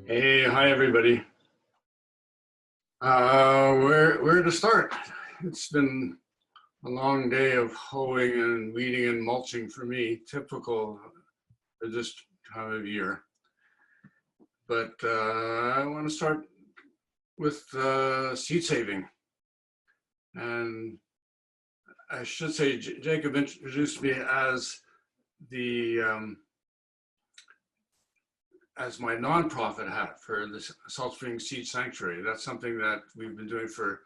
Hey, hi everybody. Where to start? It's been a long day of hoeing and weeding and mulching for me, typical for this time of year. But I want to start with seed saving. And I should say, Jacob introduced me as the as my nonprofit hat for the Salt Spring Seed Sanctuary. That's something that we've been doing for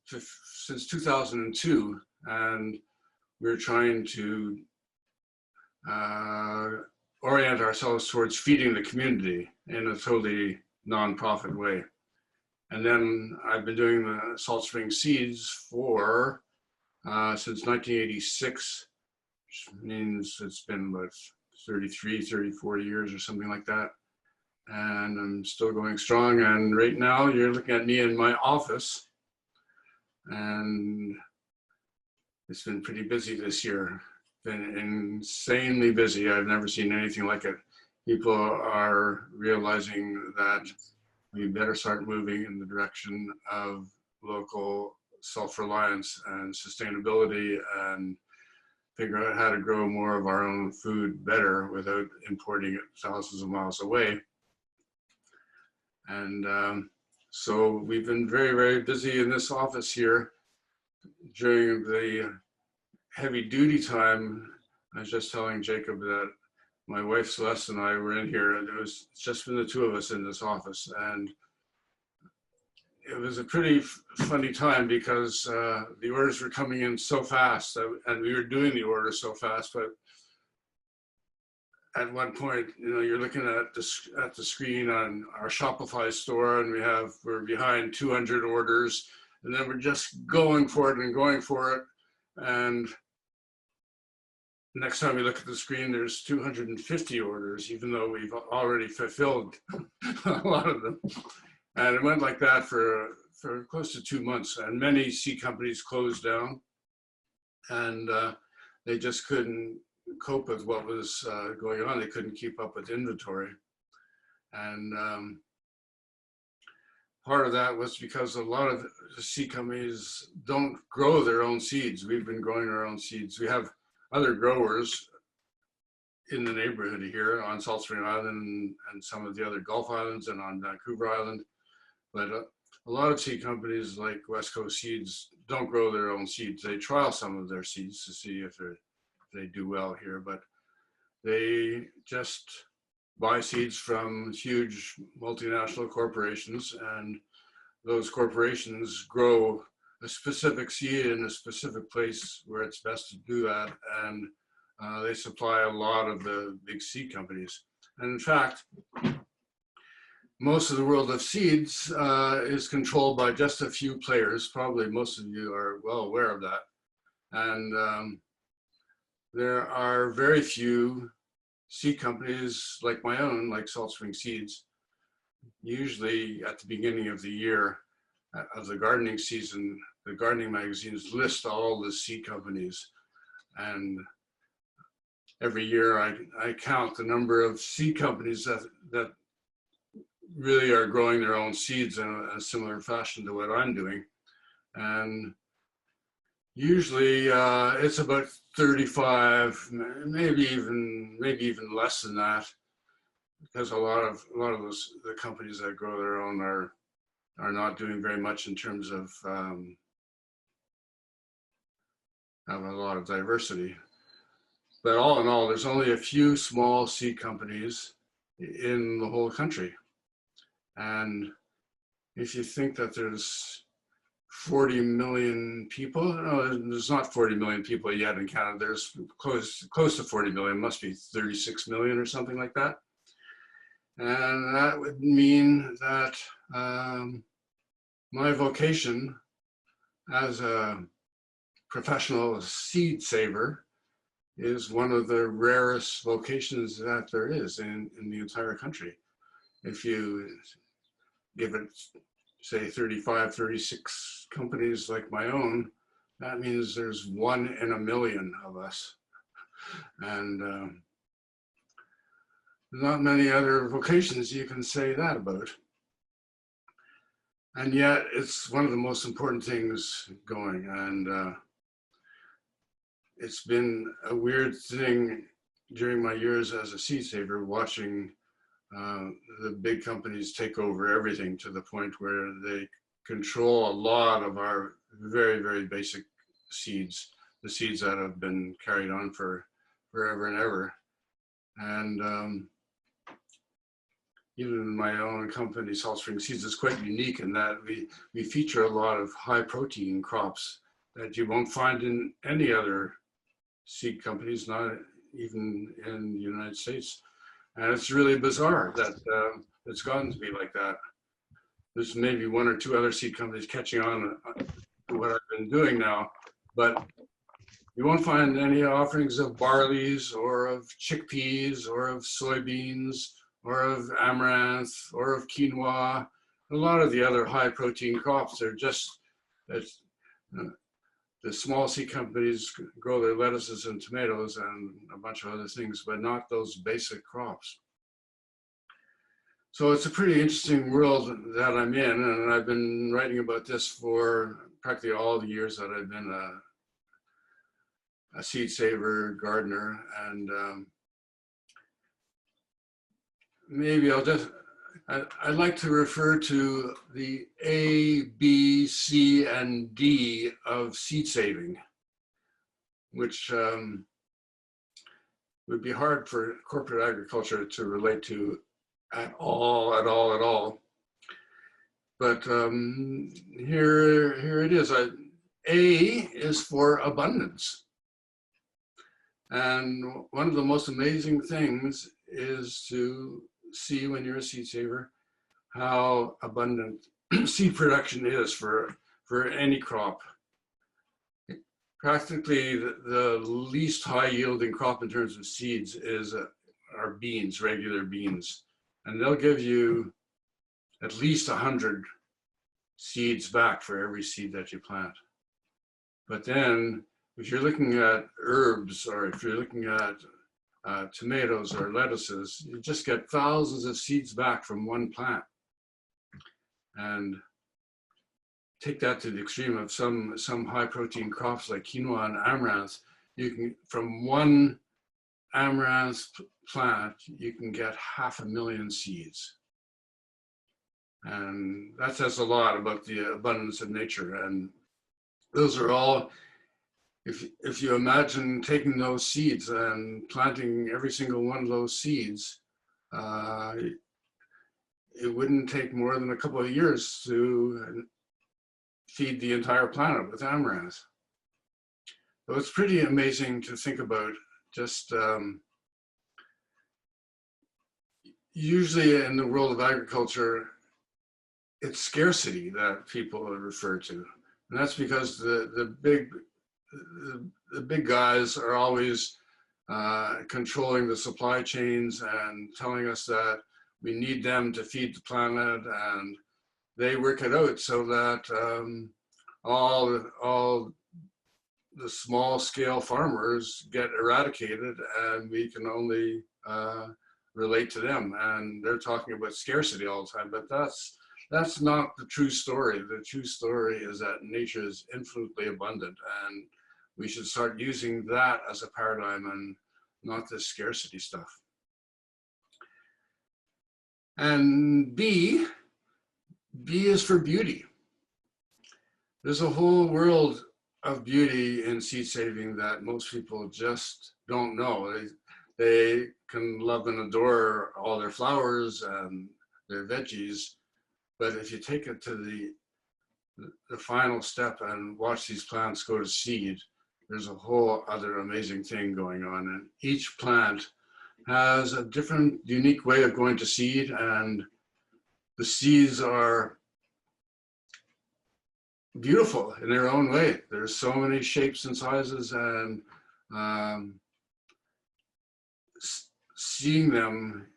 since 2002, and we're trying to orient ourselves towards feeding the community in a totally non-profit way. And then I've been doing the Salt Spring Seeds for since 1986, which means it's been about 34 years or something like that. And I'm still going strong. And right now you're looking at me in my office, and it's been pretty busy this year. Been insanely busy. I've never seen anything like it. People are realizing that we better start moving in the direction of local self-reliance and sustainability, and figure out how to grow more of our own food better without importing it thousands of miles away. And so we've been very, very busy in this office here during the heavy duty time. I was just telling Jacob that my wife Celeste and I were in here, and it was just been the two of us in this office. And it was a pretty funny time because the orders were coming in so fast, and we were doing the orders so fast. But at one point, you're looking at the screen on our Shopify store, and we're behind 200 orders, and then we're just going for it and going for it. And next time we look at the screen, there's 250 orders, even though we've already fulfilled a lot of them. And it went like that for close to 2 months, and many seed companies closed down, and they just couldn't cope with what was going on. They couldn't keep up with inventory. And part of that was because a lot of the seed companies don't grow their own seeds. We've been growing our own seeds. We have other growers in the neighborhood here on Salt Spring Island and some of the other Gulf Islands and on Vancouver Island. But a lot of seed companies like West Coast Seeds don't grow their own seeds. They trial some of their seeds to see if they do well here, but they just buy seeds from huge multinational corporations, and those corporations grow a specific seed in a specific place where it's best to do that, and they supply a lot of the big seed companies. And in fact, most of the world of seeds is controlled by just a few players. Probably most of you are well aware of that. And there are very few seed companies like my own, like Salt Spring Seeds. Usually at the beginning of the year of the gardening season, the gardening magazines list all the seed companies. And every year I count the number of seed companies that really are growing their own seeds in a similar fashion to what I'm doing. And usually it's about 35, maybe even less than that, because a lot of the companies that grow their own are not doing very much in terms of having a lot of diversity. But all in all, there's only a few small seed companies in the whole country. And if you think that there's 40 million people, no, there's not 40 million people yet in Canada. There's close to 40 million, must be 36 million or something like that. And that would mean that my vocation as a professional seed saver is one of the rarest vocations that there is in the entire country. If you give it, say, 35, 36 companies like my own, that means there's 1 in a million of us. And not many other vocations you can say that about. And yet it's one of the most important things going. And it's been a weird thing during my years as a seed saver, watching the big companies take over everything to the point where they control a lot of our very, very basic seeds, the seeds that have been carried on for forever and ever. And even in my own company, Salt Spring Seeds, is quite unique in that we feature a lot of high protein crops that you won't find in any other seed companies, not even in the United States. And it's really bizarre that it's gotten to be like that. There's maybe one or two other seed companies catching on to what I've been doing now, but you won't find any offerings of barleys or of chickpeas or of soybeans or of amaranth or of quinoa. A lot of the other high protein crops are just, the small seed companies grow their lettuces and tomatoes and a bunch of other things, but not those basic crops. So it's a pretty interesting world that I'm in, and I've been writing about this for practically all the years that I've been a seed saver gardener. And maybe I'd like to refer to the A, B, C, and D of seed saving, which would be hard for corporate agriculture to relate to at all. But here it is. A is for abundance. And one of the most amazing things is to see, when you're a seed saver, how abundant seed production is for any crop. Practically the least high yielding crop in terms of seeds are beans, regular beans. And they'll give you at least 100 seeds back for every seed that you plant. But then if you're looking at herbs, or if you're looking at tomatoes or lettuces, you just get thousands of seeds back from one plant. And take that to the extreme of some high protein crops like quinoa and amaranth. You can, from one amaranth plant, you can get 500,000 seeds. And that says a lot about the abundance of nature. And those are all, if you imagine taking those seeds and planting every single one of those seeds, it wouldn't take more than a couple of years to feed the entire planet with amaranth. So it's pretty amazing to think about. Just usually in the world of agriculture, it's scarcity that people refer to. And that's because the big guys are always controlling the supply chains and telling us that we need them to feed the planet, and they work it out so that all the small scale farmers get eradicated, and we can only relate to them. And they're talking about scarcity all the time, but that's not the true story. The true story is that nature is infinitely abundant, and we should start using that as a paradigm and not this scarcity stuff. And B is for beauty. There's a whole world of beauty in seed saving that most people just don't know. They can love and adore all their flowers and their veggies, but if you take it to the final step and watch these plants go to seed, there's a whole other amazing thing going on. And each plant has a different, unique way of going to seed, and the seeds are beautiful in their own way. There's so many shapes and sizes, and seeing them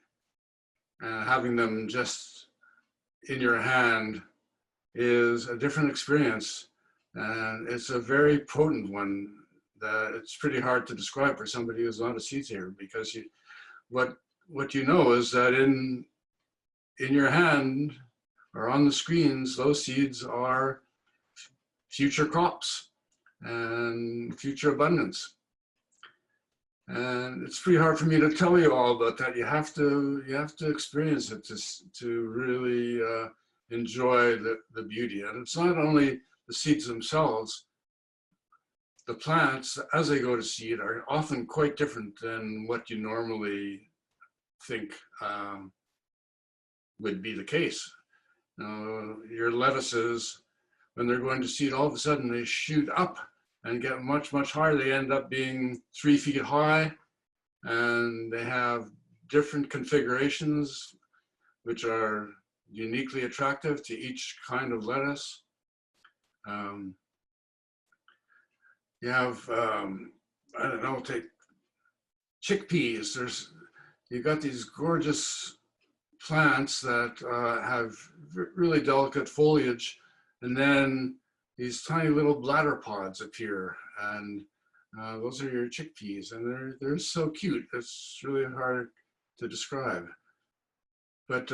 and having them just in your hand is a different experience, and it's a very potent one that it's pretty hard to describe for somebody who's not a seed saver, because what what you know is that in your hand or on the screens, those seeds are future crops and future abundance. And it's pretty hard for me to tell you all about that. You have to experience it to really enjoy the beauty. And it's not only the seeds themselves. The plants, as they go to seed, are often quite different than what you normally think would be the case. Your lettuces, when they're going to seed, all of a sudden they shoot up and get much, much higher. They end up being 3 feet high, and they have different configurations, which are uniquely attractive to each kind of lettuce. You have, I don't know, take chickpeas. You've got these gorgeous plants that have really delicate foliage, and then these tiny little bladder pods appear, and those are your chickpeas, and they're so cute. It's really hard to describe, but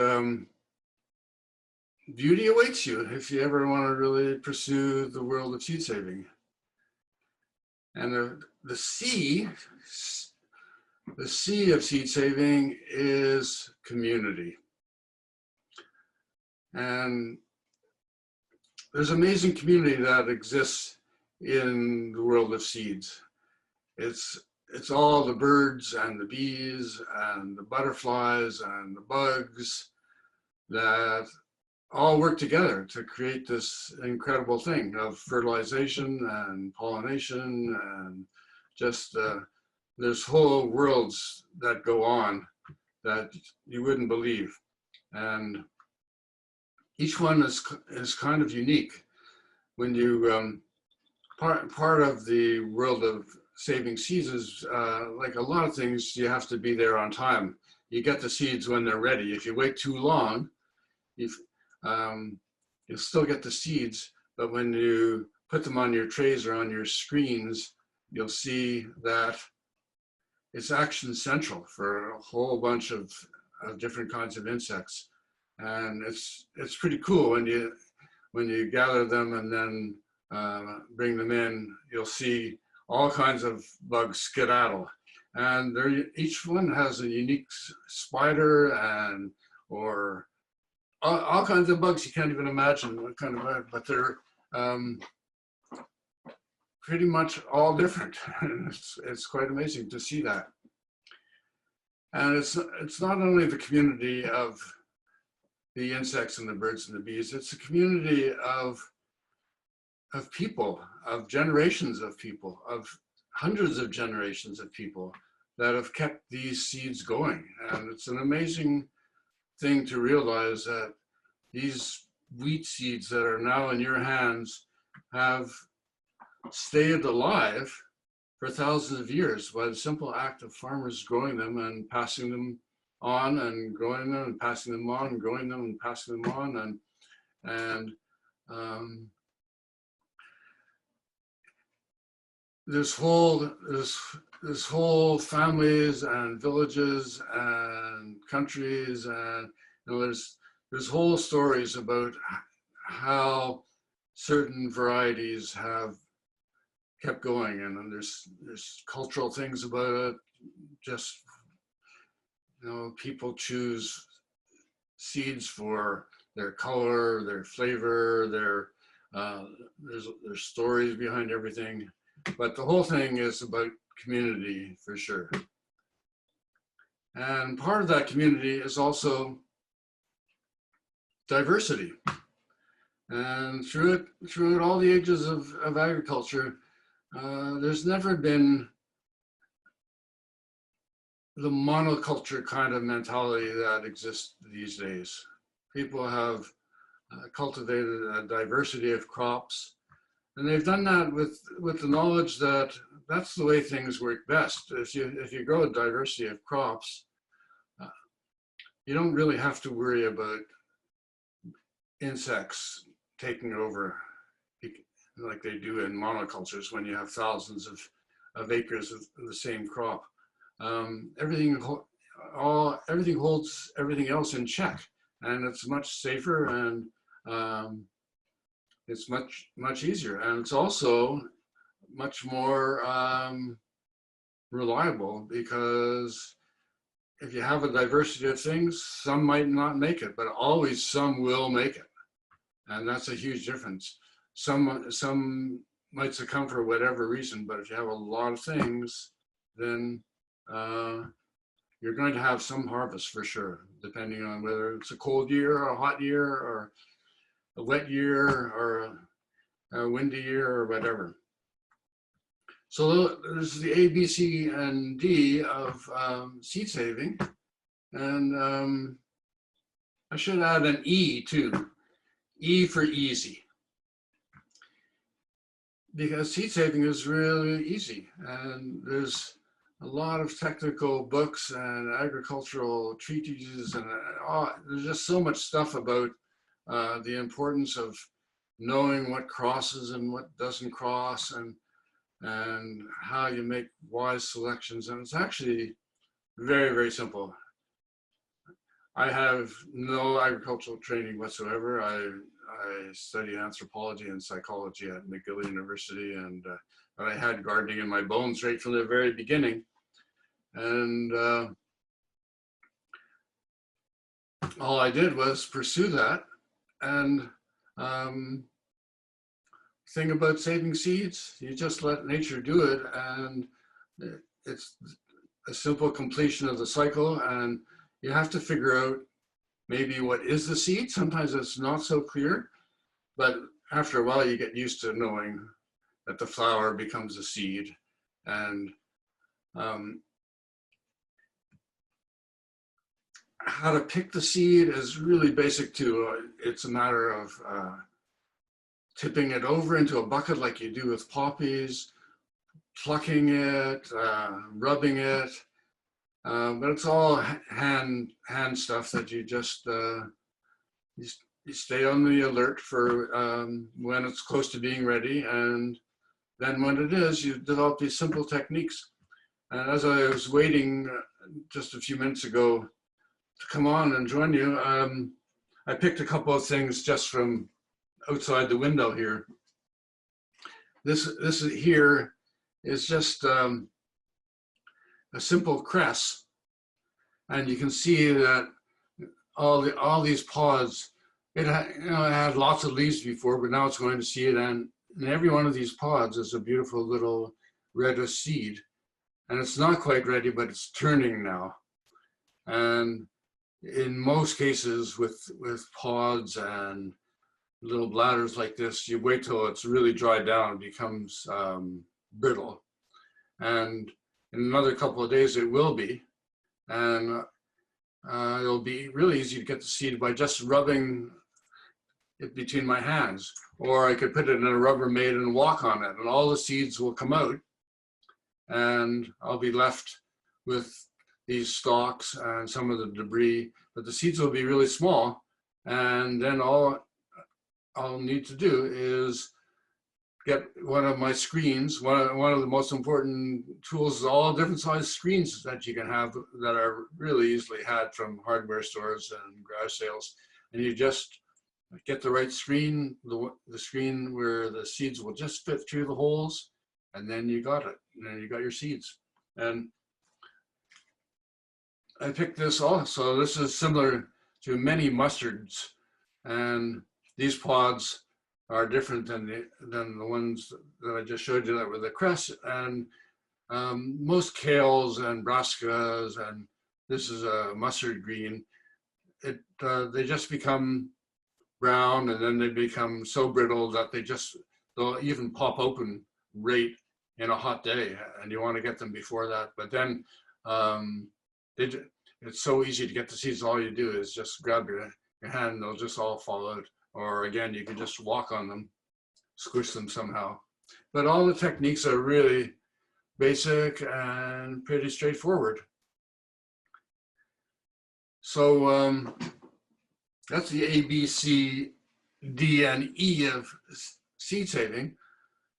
beauty awaits you if you ever want to really pursue the world of seed saving. And the C of seed saving is community. And there's amazing community that exists in the world of seeds. It's all the birds and the bees and the butterflies and the bugs that all work together to create this incredible thing of fertilization and pollination, and just there's whole worlds that go on that you wouldn't believe. And each one is kind of unique. When you, part of the world of saving seeds is like a lot of things, you have to be there on time. You get the seeds when they're ready. If you wait too long, you'll still get the seeds, but when you put them on your trays or on your screens, you'll see that it's action central for a whole bunch of different kinds of insects. And it's pretty cool when you gather them and then bring them in. You'll see all kinds of bugs skedaddle, and each one has a unique spider and or all kinds of bugs you can't even imagine what kind of, but they're pretty much all different. It's quite amazing to see that. And it's not only the community of the insects and the birds and the bees, it's a community of people, of generations of people, of hundreds of generations of people that have kept these seeds going. And it's an amazing thing to realize that these wheat seeds that are now in your hands have stayed alive for thousands of years by the simple act of farmers growing them and passing them on, and growing them and passing them on, and growing them and passing them on, and there's whole families and villages and countries, and there's whole stories about how certain varieties have kept going, and there's cultural things about it. Just, people choose seeds for their color, their flavor, there's stories behind everything, but the whole thing is about community for sure. And part of that community is also diversity. And throughout all the ages of agriculture, there's never been the monoculture kind of mentality that exists these days. People have cultivated a diversity of crops, and they've done that with the knowledge that that's the way things work best. If you grow a diversity of crops, you don't really have to worry about insects taking over like they do in monocultures when you have thousands of acres of the same crop. Everything everything holds everything else in check, and it's much safer, and it's much easier, and it's also much more reliable, because if you have a diversity of things, some might not make it, but always some will make it. And that's a huge difference. Some might succumb for whatever reason, but if you have a lot of things, then you're going to have some harvest for sure, depending on whether it's a cold year or a hot year or a wet year or a windy year or whatever. So there's the A, B, C, and D of seed saving. And I should add an E too. E for easy. Because seed saving is really easy. And there's a lot of technical books and agricultural treatises, and there's just so much stuff about the importance of knowing what crosses and what doesn't cross, and how you make wise selections. And it's actually very, very simple. I have no agricultural training whatsoever. I studied anthropology and psychology at McGill University, and but I had gardening in my bones right from the very beginning. And all I did was pursue that. And thing about saving seeds, you just let nature do it, and it's a simple completion of the cycle. And you have to figure out maybe what is the seed. Sometimes it's not so clear, but after a while you get used to knowing that the flower becomes a seed. And how to pick the seed is really basic too. It's a matter of tipping it over into a bucket like you do with poppies, plucking it, rubbing it. But it's all hand stuff that you just, you stay on the alert for when it's close to being ready. And then when it is, you develop these simple techniques. And as I was waiting just a few minutes ago to come on and join you, I picked a couple of things just from outside the window here. This here is just a simple cress, and you can see that all these pods, it had lots of leaves before, but now it's going to seed, and in every one of these pods is a beautiful little reddish seed, and it's not quite ready, but it's turning now. And in most cases with pods and little bladders like this, you wait till it's really dried down and becomes brittle. And in another couple of days it will be. And it'll be really easy to get the seed by just rubbing it between my hands. Or I could put it in a Rubbermaid and walk on it, and all the seeds will come out. And I'll be left with these stalks and some of the debris, but the seeds will be really small. And then all I'll need to do is get one of my screens. One of the most important tools is all different size screens that you can have that are really easily had from hardware stores and garage sales. And you just get the right screen, the screen where the seeds will just fit through the holes, and then you got it. And then you got your seeds. And I picked this also. This is similar to many mustards, and these pods are different than the ones that I just showed you that were the cress. And most kales and brassicas, and this is a mustard green, they just become brown, and then they become so brittle that they'll even pop open right in a hot day, and you want to get them before that. But then it's so easy to get the seeds. All you do is just grab your hand, they'll just all fall out. Or again, you can just walk on them, squish them somehow. But all the techniques are really basic and pretty straightforward. So that's the A, B, C, D, and E of seed saving.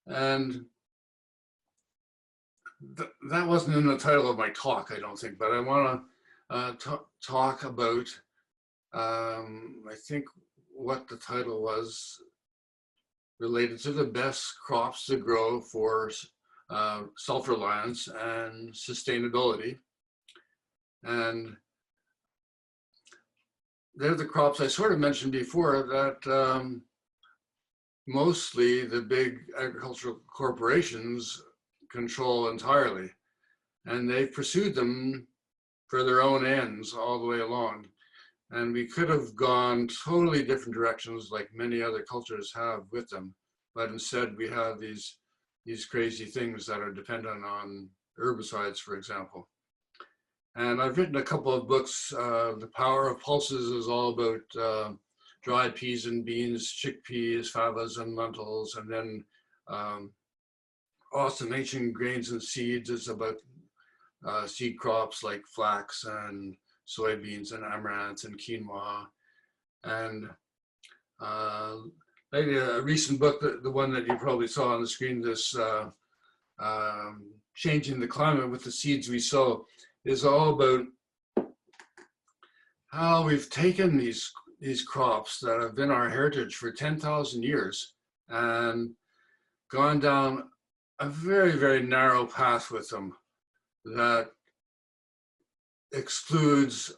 And that wasn't in the title of my talk, I don't think, but I want to talk about, I think what the title was, related to the best crops to grow for self-reliance and sustainability. And they're the crops I sort of mentioned before that mostly the big agricultural corporations control entirely. And they've pursued them for their own ends all the way along. And we could have gone totally different directions like many other cultures have with them. But instead we have these crazy things that are dependent on herbicides, for example. And I've written a couple of books. The Power of Pulses is all about dried peas and beans, chickpeas, fabas and lentils. And then Awesome Ancient Grains and Seeds is about seed crops like flax and soybeans and amaranth and quinoa. And maybe a recent book, the one that you probably saw on the screen, this Changing the Climate with the Seeds We Sow, is all about how we've taken these crops that have been our heritage for 10,000 years and gone down a very, very narrow path with them that excludes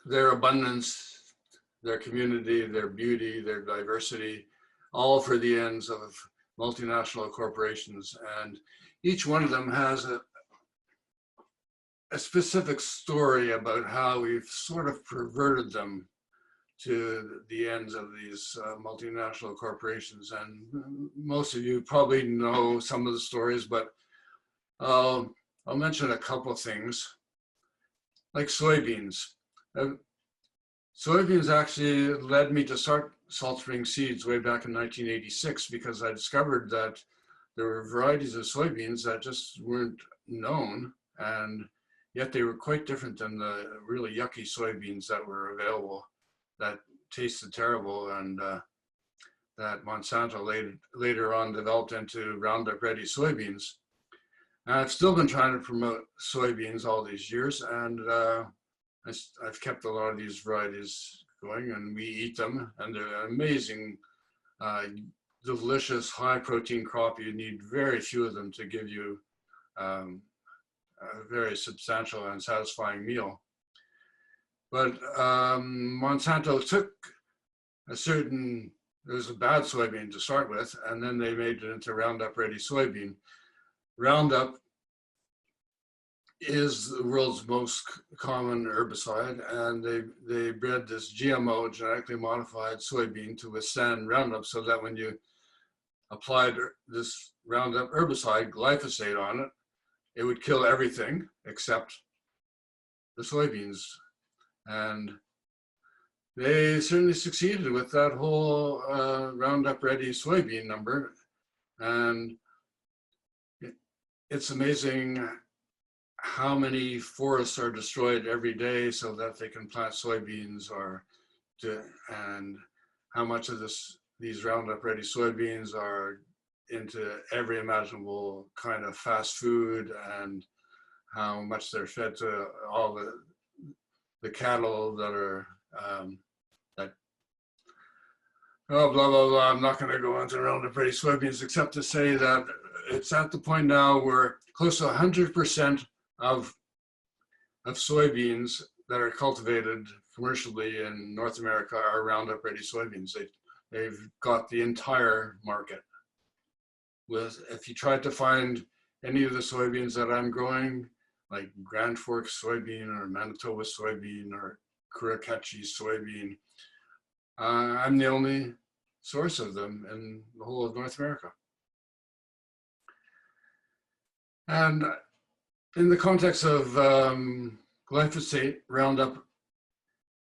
their abundance, their community, their beauty, their diversity, all for the ends of multinational corporations. And each one of them has a specific story about how we've sort of perverted them to the ends of these multinational corporations. And most of you probably know some of the stories, but I'll mention a couple of things, like soybeans. Soybeans actually led me to start Salt Spring Seeds way back in 1986 because I discovered that there were varieties of soybeans that just weren't known, and yet they were quite different than the really yucky soybeans that were available that tasted terrible, and that Monsanto later on developed into Roundup Ready soybeans. And I've still been trying to promote soybeans all these years, and I've kept a lot of these varieties going, and we eat them, and they're amazing, delicious, high protein crop. You need very few of them to give you a very substantial and satisfying meal. But Monsanto took it was a bad soybean to start with, and then they made it into Roundup Ready soybean. Roundup is the world's most common herbicide, and they bred this GMO, genetically modified soybean, to withstand Roundup, so that when you applied this Roundup herbicide, glyphosate, on it, it would kill everything except the soybeans. And they certainly succeeded with that whole Roundup Ready soybean number. And it's amazing how many forests are destroyed every day so that they can plant soybeans, and how much of these Roundup Ready soybeans are into every imaginable kind of fast food, and how much they're fed to all the cattle that are blah, blah, blah. I'm not going to go into Roundup Ready soybeans except to say that it's at the point now where close to 100% of soybeans that are cultivated commercially in North America are Roundup Ready soybeans. They've got the entire market. If you tried to find any of the soybeans that I'm growing, like Grand Forks soybean or Manitoba soybean or Kurakachi soybean, I'm the only source of them in the whole of North America. And in the context of glyphosate, Roundup,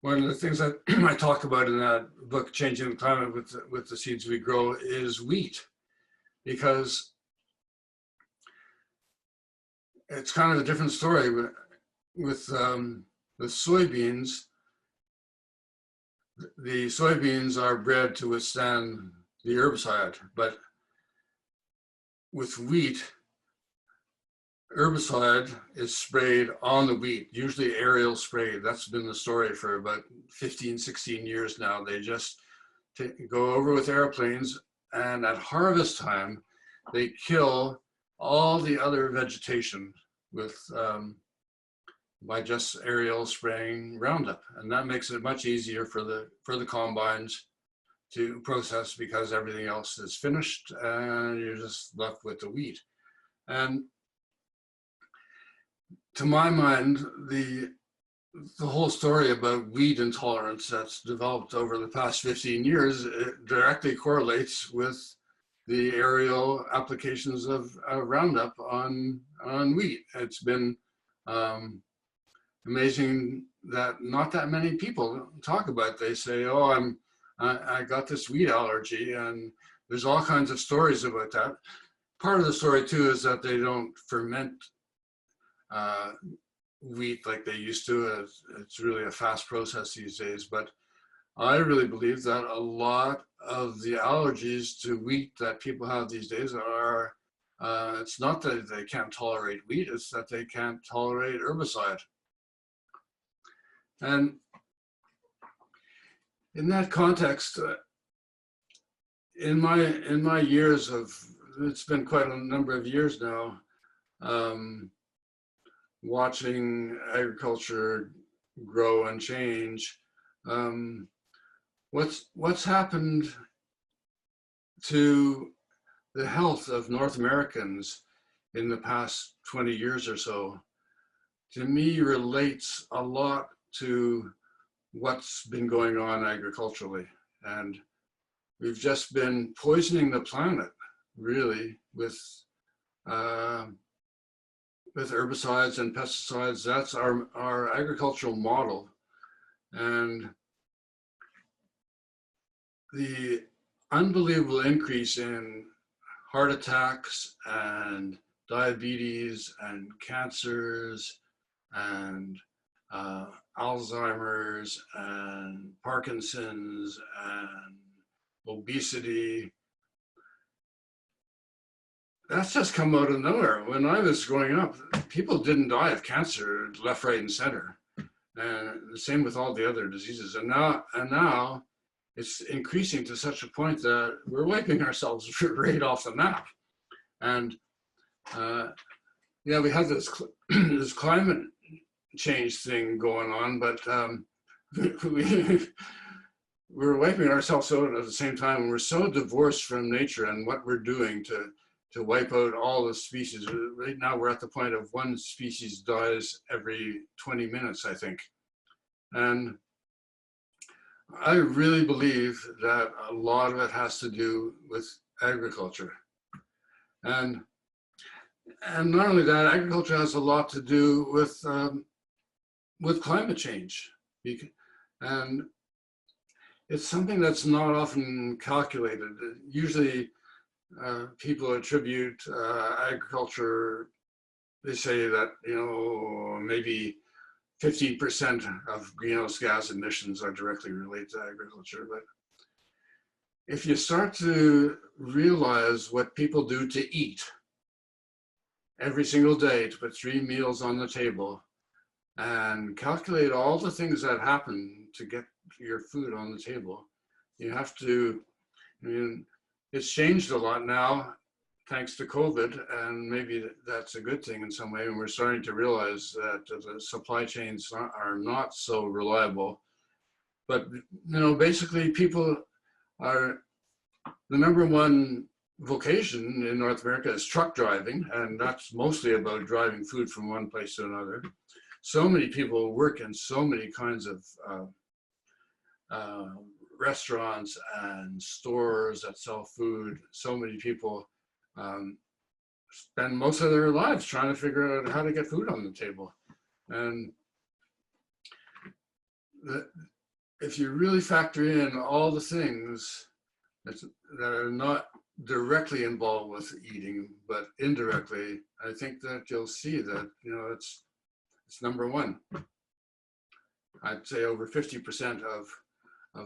one of the things that I talk about in that book, Changing the Climate with the Seeds We Grow, is wheat, because it's kind of a different story with soybeans. The soybeans are bred to withstand the herbicide, but with wheat, herbicide is sprayed on the wheat, usually aerial spray. That's been the story for about 15, 16 years now. They just go over with airplanes, and at harvest time, they kill all the other vegetation with by just aerial spraying Roundup, and that makes it much easier for the combines to process because everything else is finished, and you're just left with the wheat. And to my mind, the whole story about weed intolerance that's developed over the past 15 years, it directly correlates with the aerial applications of Roundup on wheat. It's been amazing that not that many people talk about it. They say, oh, I got this wheat allergy, and there's all kinds of stories about that. Part of the story too is that they don't ferment wheat like they used to. It's really a fast process these days, but I really believe that a lot of the allergies to wheat that people have these days are, it's not that they can't tolerate wheat, it's that they can't tolerate herbicide. And in that context, in my years of, it's been quite a number of years now, watching agriculture grow and change, what's happened to the health of North Americans in the past 20 years or so, to me relates a lot to what's been going on agriculturally. And we've just been poisoning the planet, really, with herbicides and pesticides. That's our agricultural model. And the unbelievable increase in heart attacks and diabetes and cancers and Alzheimer's and Parkinson's and obesity, that's just come out of nowhere. When I was growing up, people didn't die of cancer left, right, and center. And the same with all the other diseases. And now it's increasing to such a point that we're wiping ourselves right off the map. And yeah, we have this this climate change thing going on, but we're wiping ourselves out at the same time. We're so divorced from nature and what we're doing to wipe out all the species. Right now, we're at the point of one species dies every 20 minutes, I think. And I really believe that a lot of it has to do with agriculture. And not only that, agriculture has a lot to do with climate change. And it's something that's not often calculated. Usually people attribute agriculture, they say that, you know, maybe 15% of greenhouse gas emissions are directly related to agriculture. But if you start to realize what people do to eat every single day to put 3 meals on the table and calculate all the things that happen to get your food on the table, you have to, I mean, it's changed a lot now thanks to COVID, and maybe that's a good thing in some way. And we're starting to realize that the supply chains are not so reliable. But, you know, basically people are, the number one vocation in North America is truck driving, and that's mostly about driving food from one place to another. So many people work in so many kinds of restaurants and stores that sell food. So many people spend most of their lives trying to figure out how to get food on the table. And if you really factor in all the things that are not directly involved with eating, but indirectly, I think that you'll see that, you know, it's number one. I'd say over 50% of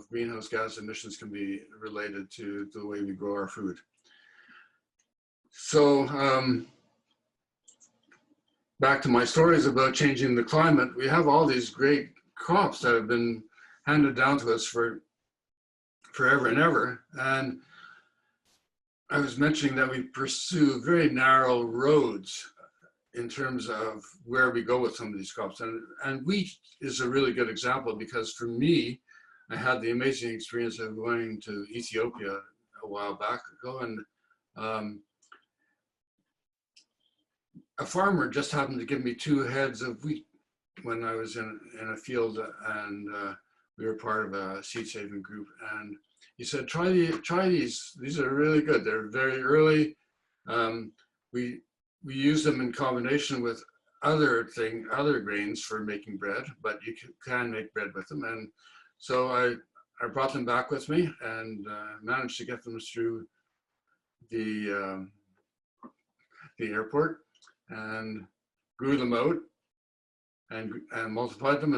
greenhouse gas emissions can be related to the way we grow our food. So back to my stories about changing the climate, we have all these great crops that have been handed down to us for forever and ever. And I was mentioning that we pursue very narrow roads in terms of where we go with some of these crops. And wheat is a really good example, because for me, I had the amazing experience of going to Ethiopia a while back ago, and a farmer just happened to give me 2 heads of wheat when I was in a field, and we were part of a seed saving group. And he said, try these. These are really good. They're very early. We use them in combination with other grains for making bread, but you can make bread with them. And so I brought them back with me and managed to get them through the airport, and grew them out and multiplied them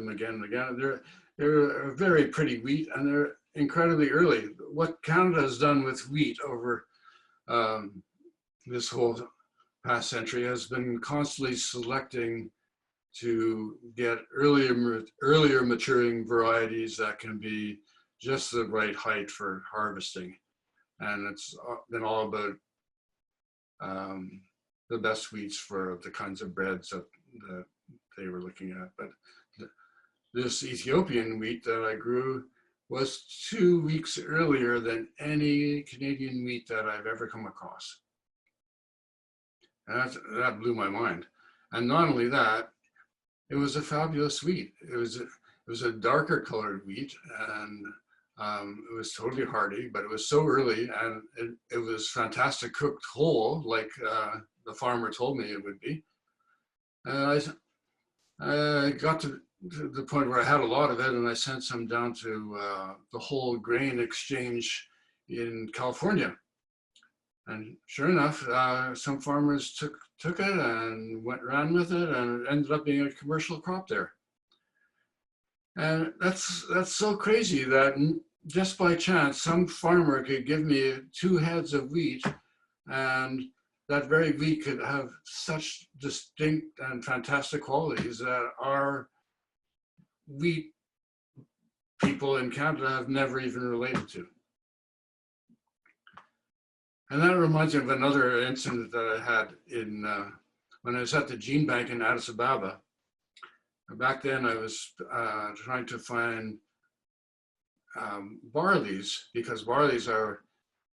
again and again. They're a very pretty wheat, and they're incredibly early. What Canada has done with wheat over this whole past century has been constantly selecting to get earlier maturing varieties that can be just the right height for harvesting. And it's been all about the best wheats for the kinds of breads that they were looking at. But this Ethiopian wheat that I grew was 2 weeks earlier than any Canadian wheat that I've ever come across. And that blew my mind. And not only that, it was a fabulous wheat. It was a darker colored wheat, and it was totally hardy, but it was so early, and it was fantastic cooked whole, like the farmer told me it would be. And I got to the point where I had a lot of it, and I sent some down to the whole grain exchange in California. And sure enough, some farmers took it and ran with it, and it ended up being a commercial crop there. And that's so crazy that just by chance, some farmer could give me 2 heads of wheat, and that very wheat could have such distinct and fantastic qualities that our wheat people in Canada have never even related to. And that reminds me of another incident that I had in when I was at the gene bank in Addis Ababa. Back then, I was trying to find barleys, because barleys are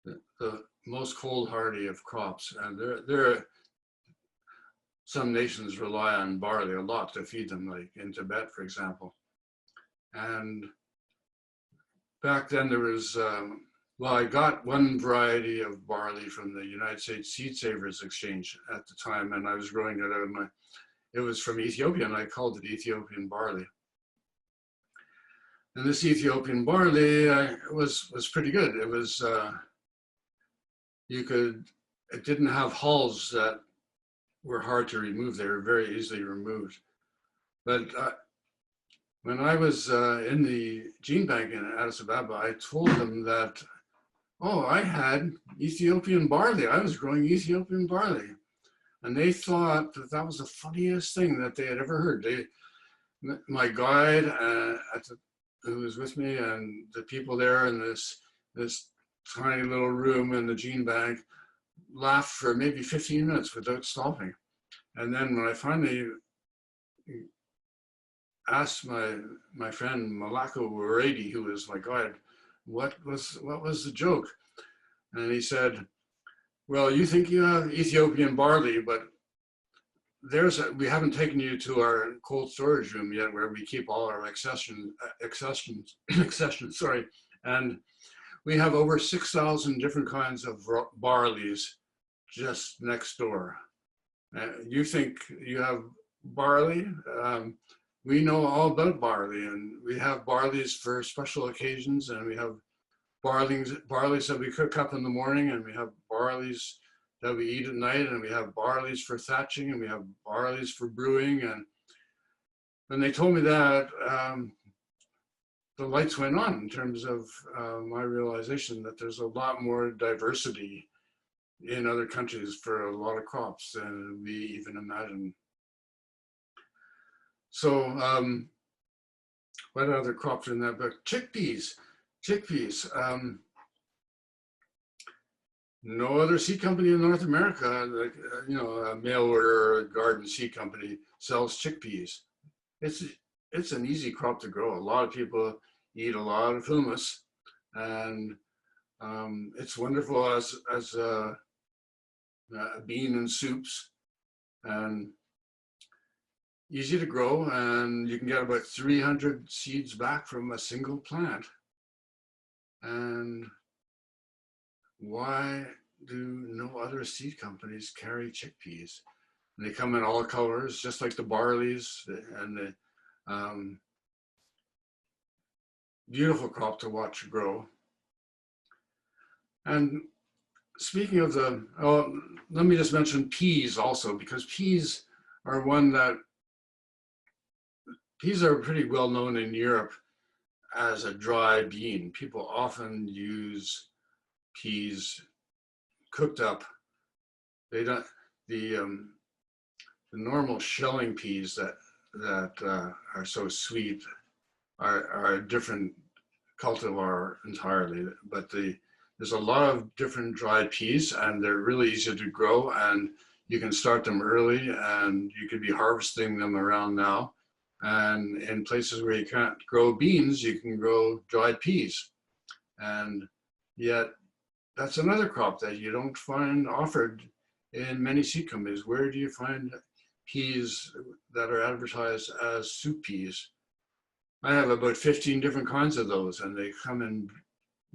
the most cold hardy of crops, and some nations rely on barley a lot to feed them, like in Tibet, for example. And back then there was, well, I got one variety of barley from the United States Seed Savers Exchange at the time, and I was growing it out of it was from Ethiopia, and I called it Ethiopian Barley. And this Ethiopian barley was pretty good. It was, it didn't have hulls that were hard to remove. They were very easily removed. But when I was in the gene bank in Addis Ababa, I told them that, oh, I had Ethiopian barley. I was growing Ethiopian barley. And they thought that that was the funniest thing that they had ever heard. My guide who was with me, and the people there in this tiny little room in the gene bank laughed for maybe 15 minutes without stopping. And then when I finally asked my friend Malako Waredi, who was my guide, what was the joke? And he said, well, you think you have Ethiopian barley, but we haven't taken you to our cold storage room yet, where we keep all our accessions, sorry. And we have over 6,000 different kinds of barleys just next door. You think you have barley? We know all about barley, and we have barleys for special occasions, and we have barleys that we cook up in the morning, and we have barleys that we eat at night, and we have barleys for thatching, and we have barleys for brewing. And when they told me that, the lights went on in terms of my realization that there's a lot more diversity in other countries for a lot of crops than we even imagine. So what other crops are in that book? Chickpeas. Chickpeas. No other seed company in North America, like, a mail order garden seed company sells chickpeas. It's an easy crop to grow. A lot of people eat a lot of humus, and it's wonderful as a bean in soups, and easy to grow, and you can get about 300 seeds back from a single plant. And why do no other seed companies carry chickpeas? And they come in all colors, just like the barleys, and the beautiful crop to watch grow. And speaking of let me just mention peas also, because peas are peas are pretty well known in Europe as a dry bean. People often use peas cooked up. They don't, the normal shelling peas that are so sweet are a different cultivar entirely, but there's a lot of different dried peas, and they're really easy to grow, and you can start them early, and you could be harvesting them around now. And in places where you can't grow beans, you can grow dried peas. And yet that's another crop that you don't find offered in many seed companies. Where do you find peas that are advertised as soup peas? I have about 15 different kinds of those, and they come in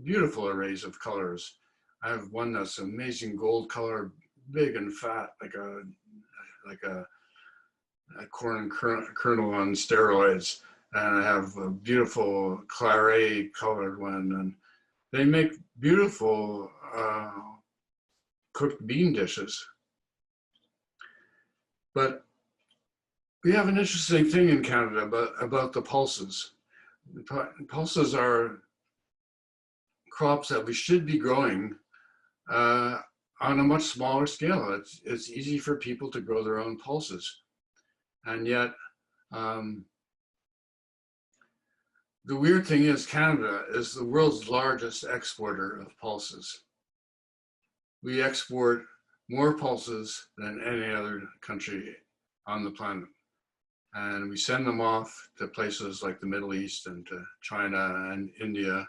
beautiful arrays of colors. I have one that's amazing gold color, big and fat, like a corn kernel on steroids. And I have a beautiful claret colored one, and they make beautiful cooked bean dishes. But we have an interesting thing in Canada about the pulses. Pulses are crops that we should be growing on a much smaller scale. It's easy for people to grow their own pulses. And yet, the weird thing is Canada is the world's largest exporter of pulses. We export more pulses than any other country on the planet. And we send them off to places like the Middle East and to China and India.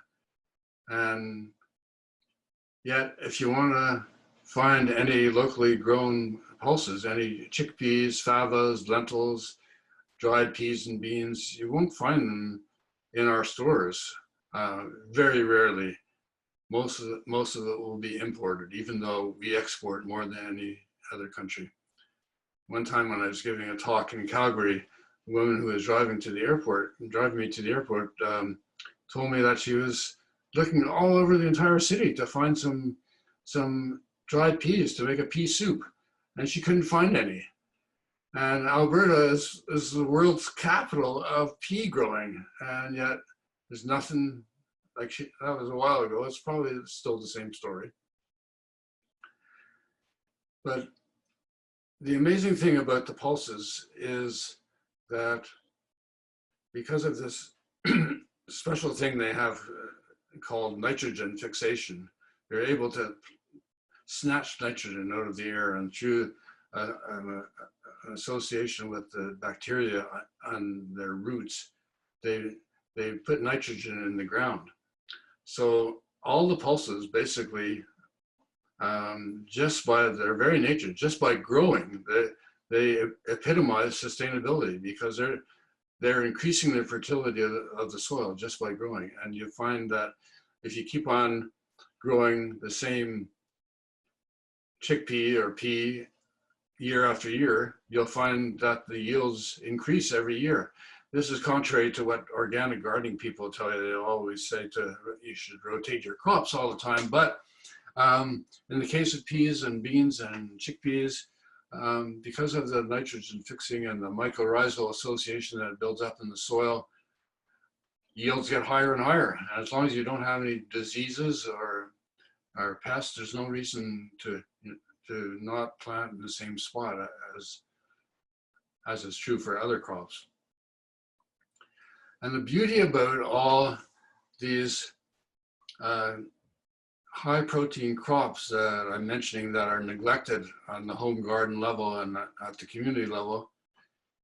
And yet, if you want to find any locally grown pulses, any chickpeas, favas, lentils, dried peas and beans, you won't find them in our stores. Very rarely. Most of it will be imported, even though we export more than any other country. One time when I was giving a talk in Calgary, a woman who was driving me to the airport, told me that she was looking all over the entire city to find some dried peas to make a pea soup, and she couldn't find any. And Alberta is the world's capital of pea growing, and yet there's nothing like that was a while ago. It's probably still the same story. But the amazing thing about the pulses is that because of this special thing they have called nitrogen fixation, they're able to snatch nitrogen out of the air, and through an association with the bacteria on their roots, they put nitrogen in the ground. So all the pulses basically, just by their very nature, just by growing, they epitomize sustainability, because they're increasing the fertility of the soil just by growing. And you find that if you keep on growing the same chickpea or pea year after year, you'll find that the yields increase every year. This is contrary to what organic gardening people tell you. They always say you should rotate your crops all the time. But in the case of peas and beans and chickpeas, because of the nitrogen fixing and the mycorrhizal association that builds up in the soil, yields get higher and higher. And as long as you don't have any diseases or pests, there's no reason to not plant in the same spot as is true for other crops. And the beauty about all these high protein crops that I'm mentioning that are neglected on the home garden level and at the community level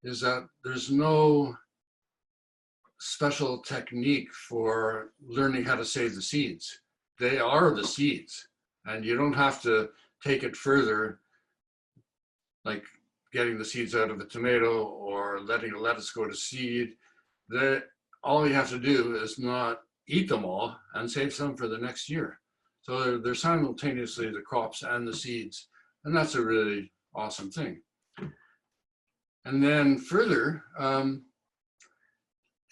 is that there's no special technique for learning how to save the seeds. They are the seeds, and you don't have to take it further, like getting the seeds out of a tomato or letting a lettuce go to seed. All you have to do is not eat them all and save some for the next year. So they're simultaneously the crops and the seeds, and that's a really awesome thing. And then further,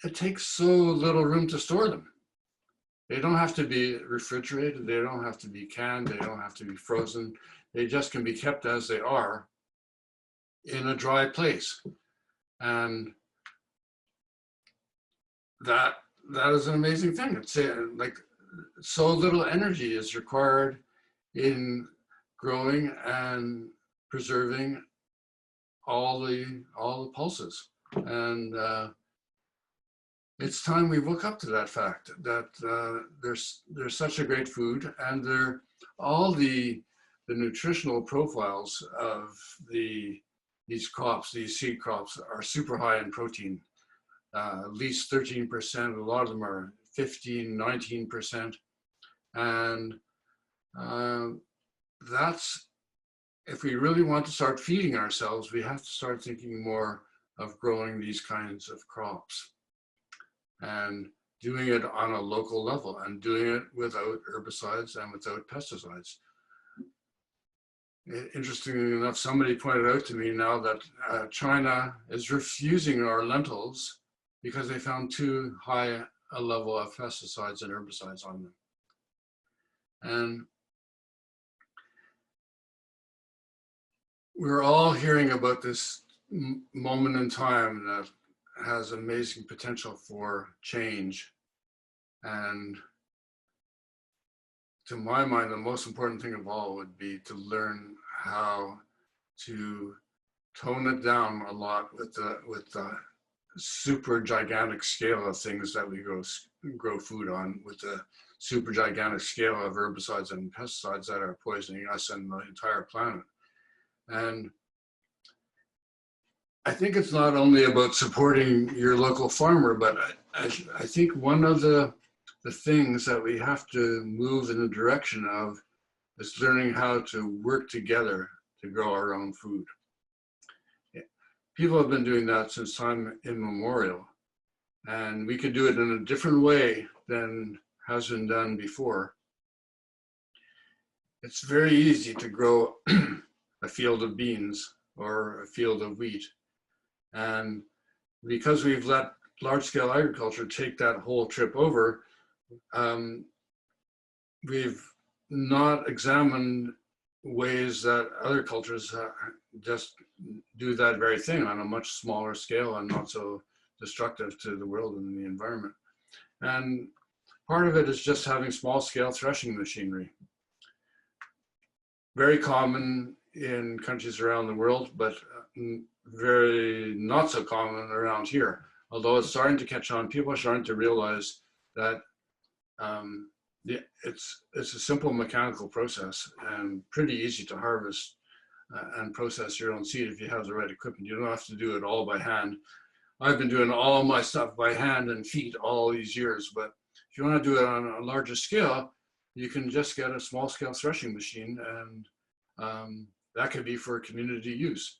it takes so little room to store them. They don't have to be refrigerated, they don't have to be canned, they don't have to be frozen. They just can be kept as they are in a dry place. And that is an amazing thing. It's like so little energy is required in growing and preserving all the pulses. And it's time we woke up to that fact that there's such a great food, and all the nutritional profiles of these crops, these seed crops, are super high in protein. At least 13%, a lot of them are 15, 19%. And that's, if we really want to start feeding ourselves, we have to start thinking more of growing these kinds of crops and doing it on a local level and doing it without herbicides and without pesticides. Interestingly enough, somebody pointed out to me now that China is refusing our lentils because they found too high a level of pesticides and herbicides on them. And we're all hearing about this moment in time that has amazing potential for change. And to my mind, the most important thing of all would be to learn how to tone it down a lot with the super gigantic scale of things that we grow food on, with the super gigantic scale of herbicides and pesticides that are poisoning us and the entire planet. And I think it's not only about supporting your local farmer, but I think one of the things that we have to move in the direction of is learning how to work together to grow our own food. People have been doing that since time immemorial, and we could do it in a different way than has been done before. It's very easy to grow a field of beans or a field of wheat. And because we've let large-scale agriculture take that whole trip over, we've not examined ways that other cultures just do that very thing on a much smaller scale and not so destructive to the world and the environment. And part of it is just having small-scale threshing machinery. Very common in countries around the world, but very not so common around here. Although it's starting to catch on, people are starting to realize that it's a simple mechanical process and pretty easy to harvest and process your own seed if you have the right equipment. You don't have to do it all by hand. I've been doing all my stuff by hand and feet all these years, but if you want to do it on a larger scale, you can just get a small scale threshing machine, and that could be for community use.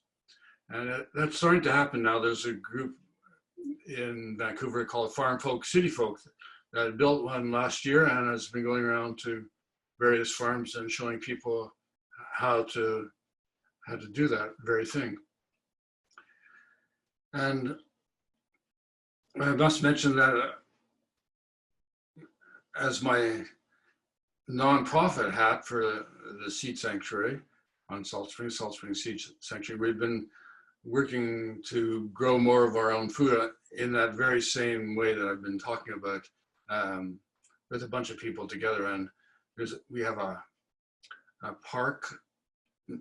And that's starting to happen now. There's a group in Vancouver called Farm Folk, City Folk that built one last year and has been going around to various farms and showing people how to do that very thing. And I must mention that as my nonprofit hat for the Seed Sanctuary on Salt Springs Seed Sanctuary, we've been working to grow more of our own food in that very same way that I've been talking about, with a bunch of people together. And we have a park.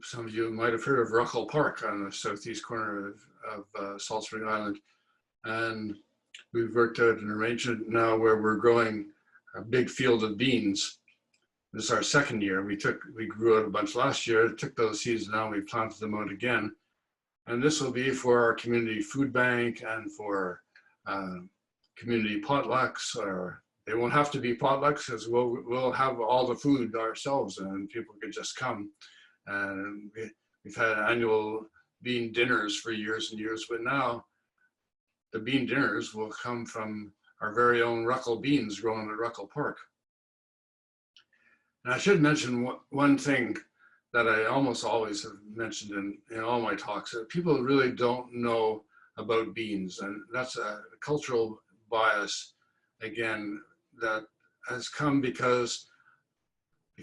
Some of you might have heard of Ruckle Park on the southeast corner of Salt Spring Island. And we've worked out an arrangement now where we're growing a big field of beans. This is our second year. We grew out a bunch last year, took those seeds, now we planted them out again. And this will be for our community food bank and for community potlucks, or they won't have to be potlucks because we'll have all the food ourselves and people could just come. And we've had annual bean dinners for years and years, but now the bean dinners will come from our very own Ruckle beans grown at Ruckle Park. And I should mention one thing that I almost always have mentioned in all my talks, that people really don't know about beans. And that's a cultural bias, again, that has come because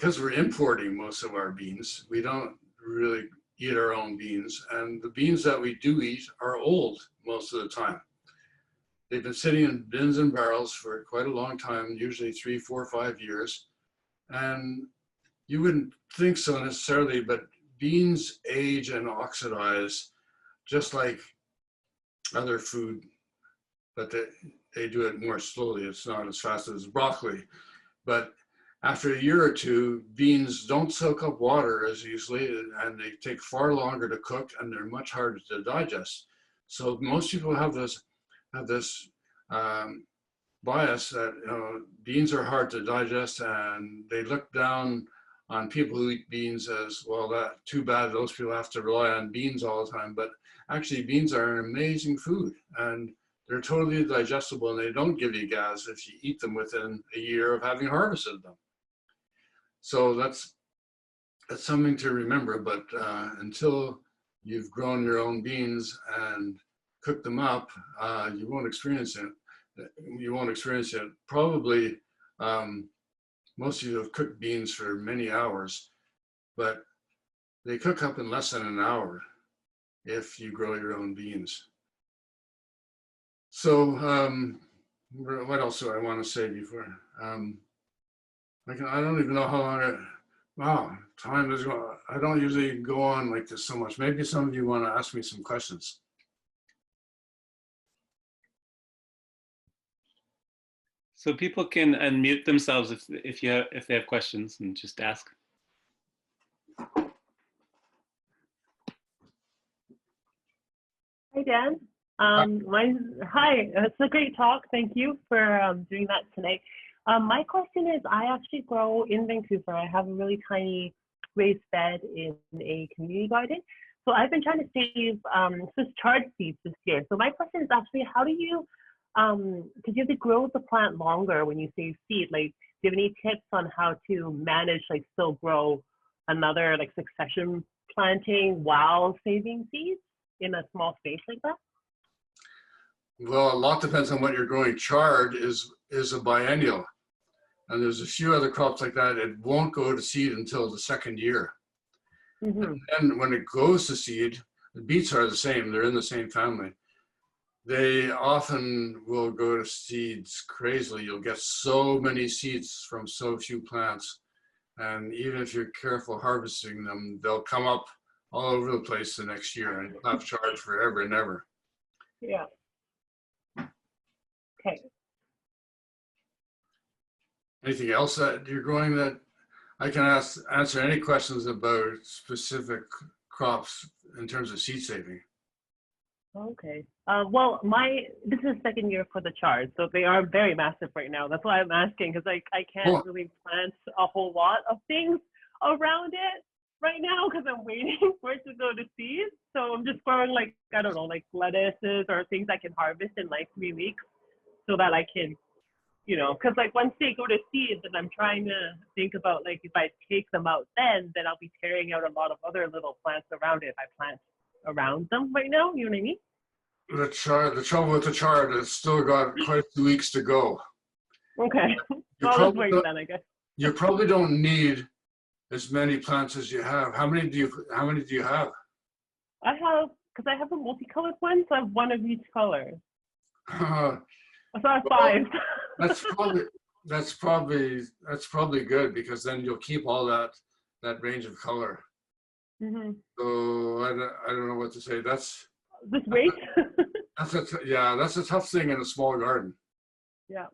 we're importing most of our beans. We don't really eat our own beans. And the beans that we do eat are old most of the time. They've been sitting in bins and barrels for quite a long time, usually 3, 4, 5 years. And you wouldn't think so necessarily, but beans age and oxidize just like other food, but they do it more slowly. It's not as fast as broccoli. But after a year or two, beans don't soak up water as easily, and they take far longer to cook, and they're much harder to digest. So most people have this bias that beans are hard to digest, and they look down on people who eat beans as, well, that too bad those people have to rely on beans all the time. But actually beans are an amazing food, and they're totally digestible, and they don't give you gas if you eat them within a year of having harvested them. So that's something to remember. But until you've grown your own beans and cooked them up, you won't experience it. You won't experience it. Probably most of you have cooked beans for many hours, but they cook up in less than an hour if you grow your own beans. So what else do I want to say before? I don't even know how long wow, time is going. I don't usually go on like this so much. Maybe some of you want to ask me some questions. So people can unmute themselves if they have questions and just ask. Hi, Dan. Hi, it's a great talk. Thank you for doing that tonight. My question is, I actually grow in Vancouver. I have a really tiny raised bed in a community garden. So I've been trying to save Swiss chard seeds this year. So my question is actually, how do you, because you have to grow the plant longer when you save seed, like, do you have any tips on how to manage, like, still grow another, like, succession planting while saving seeds in a small space like that? Well, a lot depends on what you're growing. Chard is a biennial, and there's a few other crops like that. It won't go to seed until the second year. Mm-hmm. And then when it goes to seed, the beets are the same. They're in the same family. They often will go to seeds crazily. You'll get so many seeds from so few plants. And even if you're careful harvesting them, they'll come up all over the place the next year, and you'll have chard forever and ever. Yeah. Okay. Anything else that you're growing that I can answer any questions about specific crops in terms of seed saving? Okay. Well, this is the second year for the chard, so they are very massive right now. That's why I'm asking, because I can't really plant a whole lot of things around it right now because I'm waiting for it to go to seed. So I'm just growing, like, I don't know, like lettuces or things I can harvest in like 3 weeks so that I can, because like once they go to seed, then I'm trying to think about, like, if I take them out then I'll be tearing out a lot of other little plants around it if I plant around them right now. You know what I mean? The trouble with the chard, it's still got quite a few weeks to go. Okay. I'll just wait then, I guess. You probably don't need as many plants as you have. How many do you have? I have a multicolored one, so I have one of each color. So I have 5. That's probably good, because then you'll keep all that range of color. Mm-hmm. So I don't know what to say. Just wait. Yeah, that's a tough thing in a small garden. Yeah.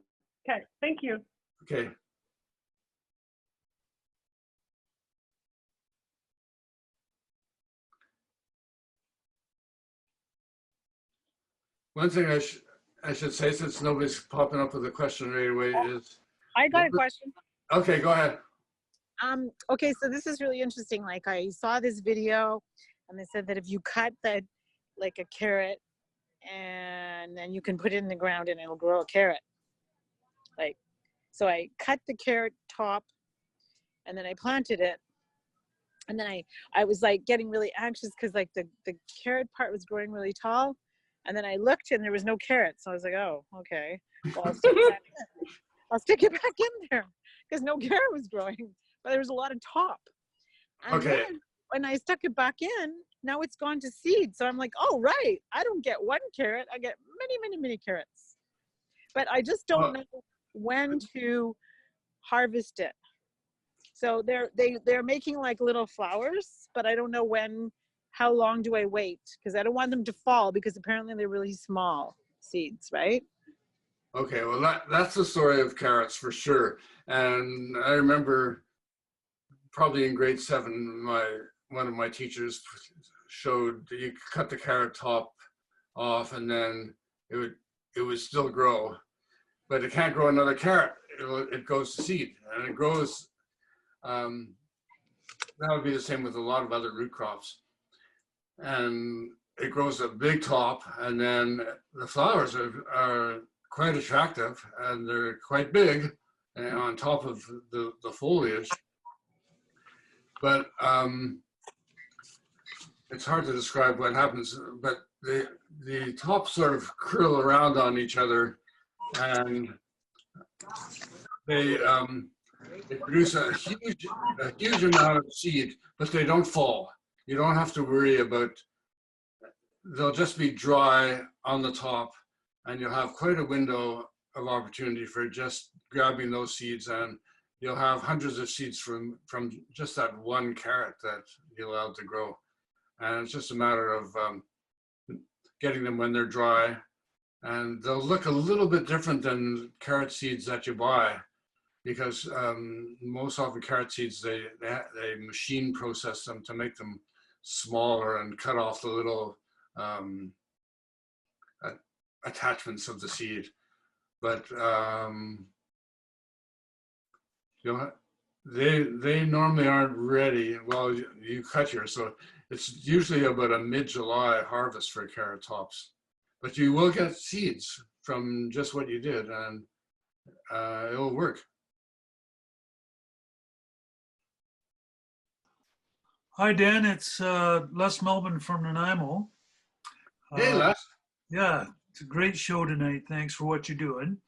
Okay. Thank you. Okay. One thing I should say, since nobody's popping up with a question right away, is I got a question. okay. Go ahead. Okay, so this is really interesting. Like I saw this video and they said that if you cut like a carrot and then you can put it in the ground and it'll grow a carrot. Like, so I cut the carrot top and then I planted it. And then I was like getting really anxious because like the carrot part was growing really tall. And then I looked and there was no carrot. So I was like, oh, okay. Well, I'll stick it back in there because no carrot was growing, but there was a lot of top. And Okay. then when I stuck it back in, now it's gone to seed. So I'm like, oh, right. I don't get one carrot. I get many, many, many carrots. But I just don't know when to harvest it. So they're making like little flowers, but I don't know how long do I wait? Because I don't want them to fall because apparently they're really small seeds, right? Okay, well that's the story of carrots for sure. And I remember probably in grade 7, one of my teachers showed that you could cut the carrot top off and then it would still grow, but it can't grow another carrot. It goes to seed and it grows. That would be the same with a lot of other root crops. And it grows a big top, and then the flowers are quite attractive and they're quite big and on top of the foliage. But it's hard to describe what happens, but the tops sort of curl around on each other and they produce a huge amount of seed, but they don't fall. You don't have to worry about, they'll just be dry on the top and you'll have quite a window of opportunity for just grabbing those seeds, and you'll have hundreds of seeds from just that one carrot that you're allowed to grow. And it's just a matter of getting them when they're dry, and they'll look a little bit different than carrot seeds that you buy, because most often carrot seeds, they machine process them to make them smaller and cut off the little attachments of the seed. But you know, they normally aren't ready. Well, you cut yours, so it's usually about a mid-July harvest for carrot tops. But you will get seeds from just what you did, and it'll work. Hi, Dan. It's Les Melbourne from Nanaimo. Hey, Les. Yeah, it's a great show tonight. Thanks for what you're doing.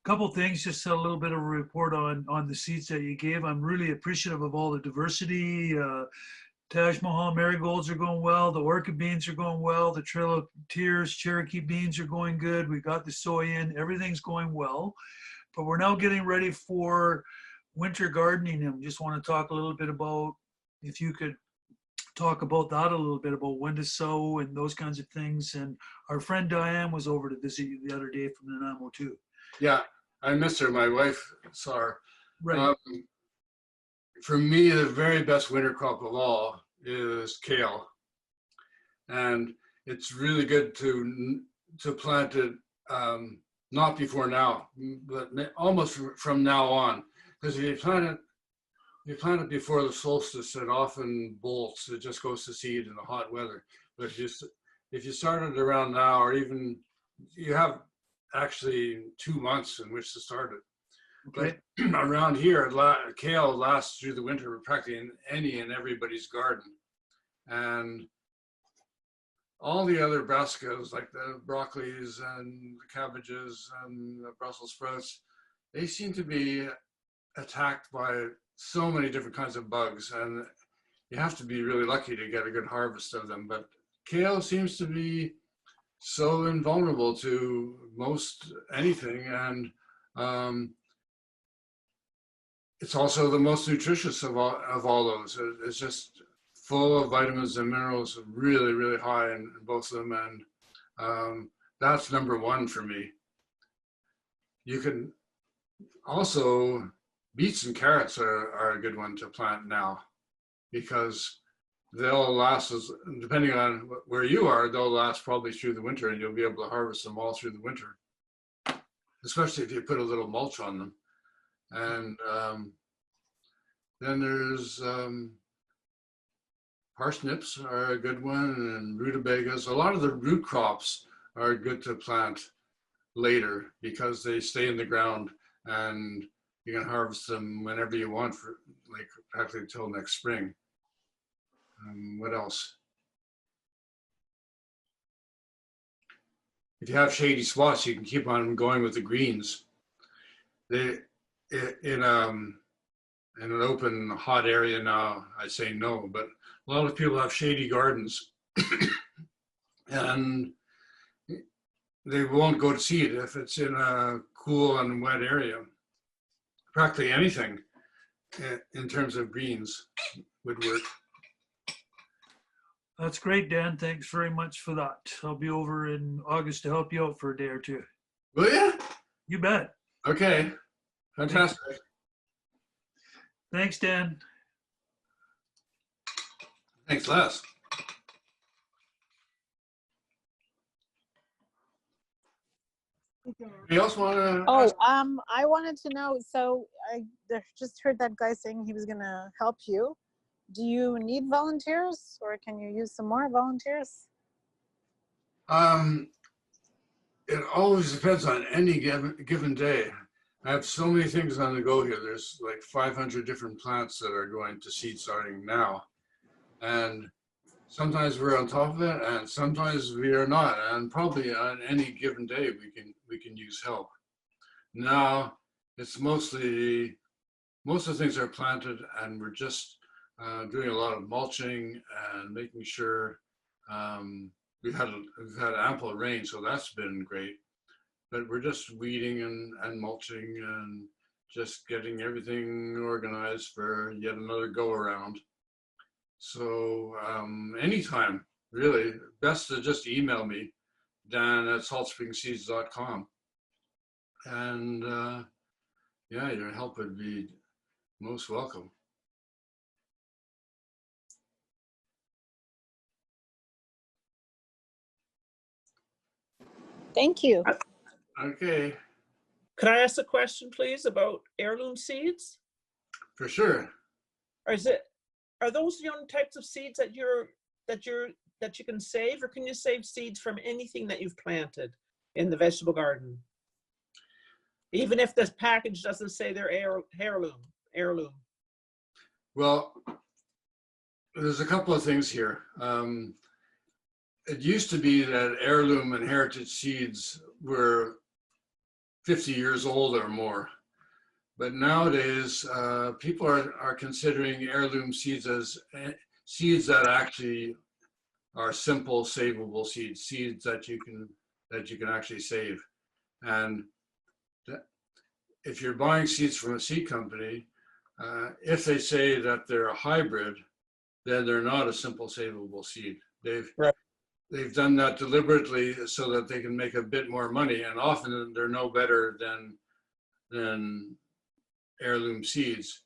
Couple things, just a little bit of a report on the seeds that you gave. I'm really appreciative of all the diversity. Taj Mahal marigolds are going well. The orchid beans are going well. The Trail of Tears Cherokee beans are going good. We got the soy in. Everything's going well. But we're now getting ready for winter gardening. And just want to talk a little bit about, if you could talk about that a little bit, about when to sow and those kinds of things. And our friend Diane was over to visit you the other day from Nanaimo too. Yeah, I missed her. My wife saw her. Right. For me, the very best winter crop of all is kale. And it's really good to plant it not before now, but almost from now on. Because if you plant it before the solstice, it often bolts. It just goes to seed in the hot weather. But if you start it around now, or even you have actually 2 months in which to start it. Okay. But around here, kale lasts through the winter practically in any and everybody's garden. And all the other brassicas, like the broccolis and the cabbages and the Brussels sprouts, they seem to be attacked by so many different kinds of bugs, and you have to be really lucky to get a good harvest of them. But kale seems to be so invulnerable to most anything, and it's also the most nutritious of all those. It's just full of vitamins and minerals, really, really high in both of them, That's number one for me. You can also, beets and carrots are a good one to plant now, because they'll last, depending on where you are, they'll last probably through the winter, and you'll be able to harvest them all through the winter, especially if you put a little mulch on them. And then there's parsnips are a good one, and rutabagas. A lot of the root crops are good to plant later because they stay in the ground, and you can harvest them whenever you want, for like practically until next spring. What else? If you have shady spots, you can keep on going with the greens. They in an open, hot area now, I say no, but a lot of people have shady gardens and they won't go to seed if it's in a cool and wet area. Practically anything in terms of greens would work. That's great, Dan. Thanks very much for that. I'll be over in August to help you out for a day or two. Will you? You bet. Okay, fantastic. Thanks, Dan. Thanks, Les. Anybody else want to? Oh, I wanted to know, so I just heard that guy saying he was gonna help you. Do you need volunteers, or can you use some more volunteers? It always depends on any given day. I have so many things on the go here. There's like 500 different plants that are going to seed starting now. And sometimes we're on top of it and sometimes we are not. And probably on any given day, we can use help. Now it's most of the things are planted, and we're just doing a lot of mulching and making sure we've had ample rain, so that's been great. But we're just weeding and mulching and just getting everything organized for yet another go around. So anytime, really, best to just email me, dan@saltspringsseeds.com. And yeah, your help would be most welcome. Thank you. Okay, Could I ask a question, please, about heirloom seeds? for sure. Or are those the only types of seeds that you can save, or can you save seeds from anything that you've planted in the vegetable garden? Even if this package doesn't say they're heirloom. Well, there's a couple of things here. It used to be that heirloom and heritage seeds were 50 years old or more. But nowadays, people are considering heirloom seeds as seeds that actually are simple, savable seeds, seeds that you can actually save. And if you're buying seeds from a seed company, if they say that they're a hybrid, then they're not a simple, savable seed. They've done that deliberately so that they can make a bit more money, and often they're no better than heirloom seeds.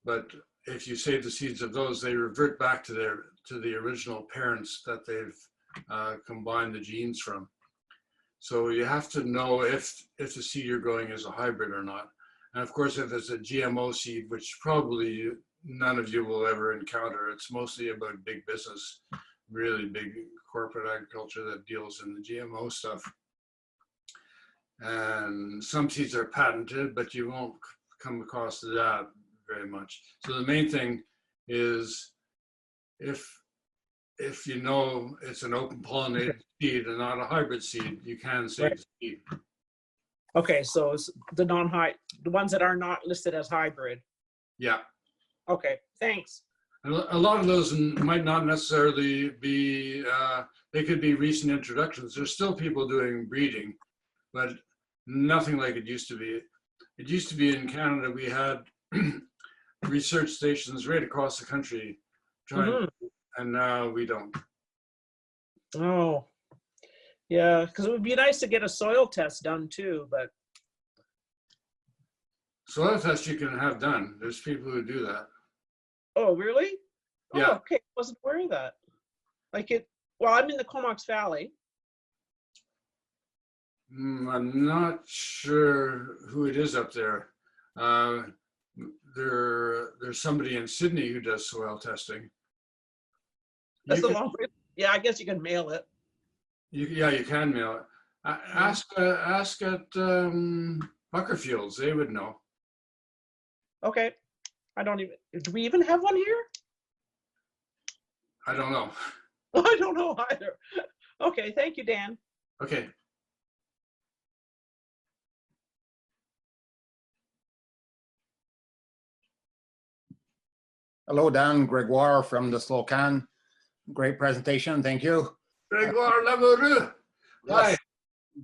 But if you save the seeds of those, they revert back to the original parents that they've combined the genes from. So you have to know if the seed you're growing is a hybrid or not. And of course, if it's a GMO seed, which probably none of you will ever encounter, it's mostly about big business, really big corporate agriculture that deals in the GMO stuff. And some seeds are patented, but you won't come across that very much. So the main thing is if you know it's an open pollinated seed and not a hybrid seed, you can save the seed. Okay, so it's the ones that are not listed as hybrid. Yeah. Okay, thanks. A lot of those might not necessarily be, they could be recent introductions. There's still people doing breeding, but nothing like it used to be. It used to be in Canada, we had research stations right across the country trying, and now we don't. Oh, Yeah, because it would be nice to get a soil test done too, but Soil test you can have done. There's people who do that. oh, really? Yeah. Oh, okay. I wasn't aware of that. Like it, well, I'm in the Comox Valley. I'm not sure who it is up there. There's somebody in Sydney who does soil testing. That's You a can, long way. Yeah, I guess you can mail it. yeah, you can mail it. Ask at Buckerfields. They would know. Okay. I don't even, do we even have one here? I don't know. I don't know either. Okay, thank you, Dan. Okay. Hello, Dan. Gregoire from the Slocan. Great presentation. Thank you. Grégoire Lamoureux. Hi. Yes.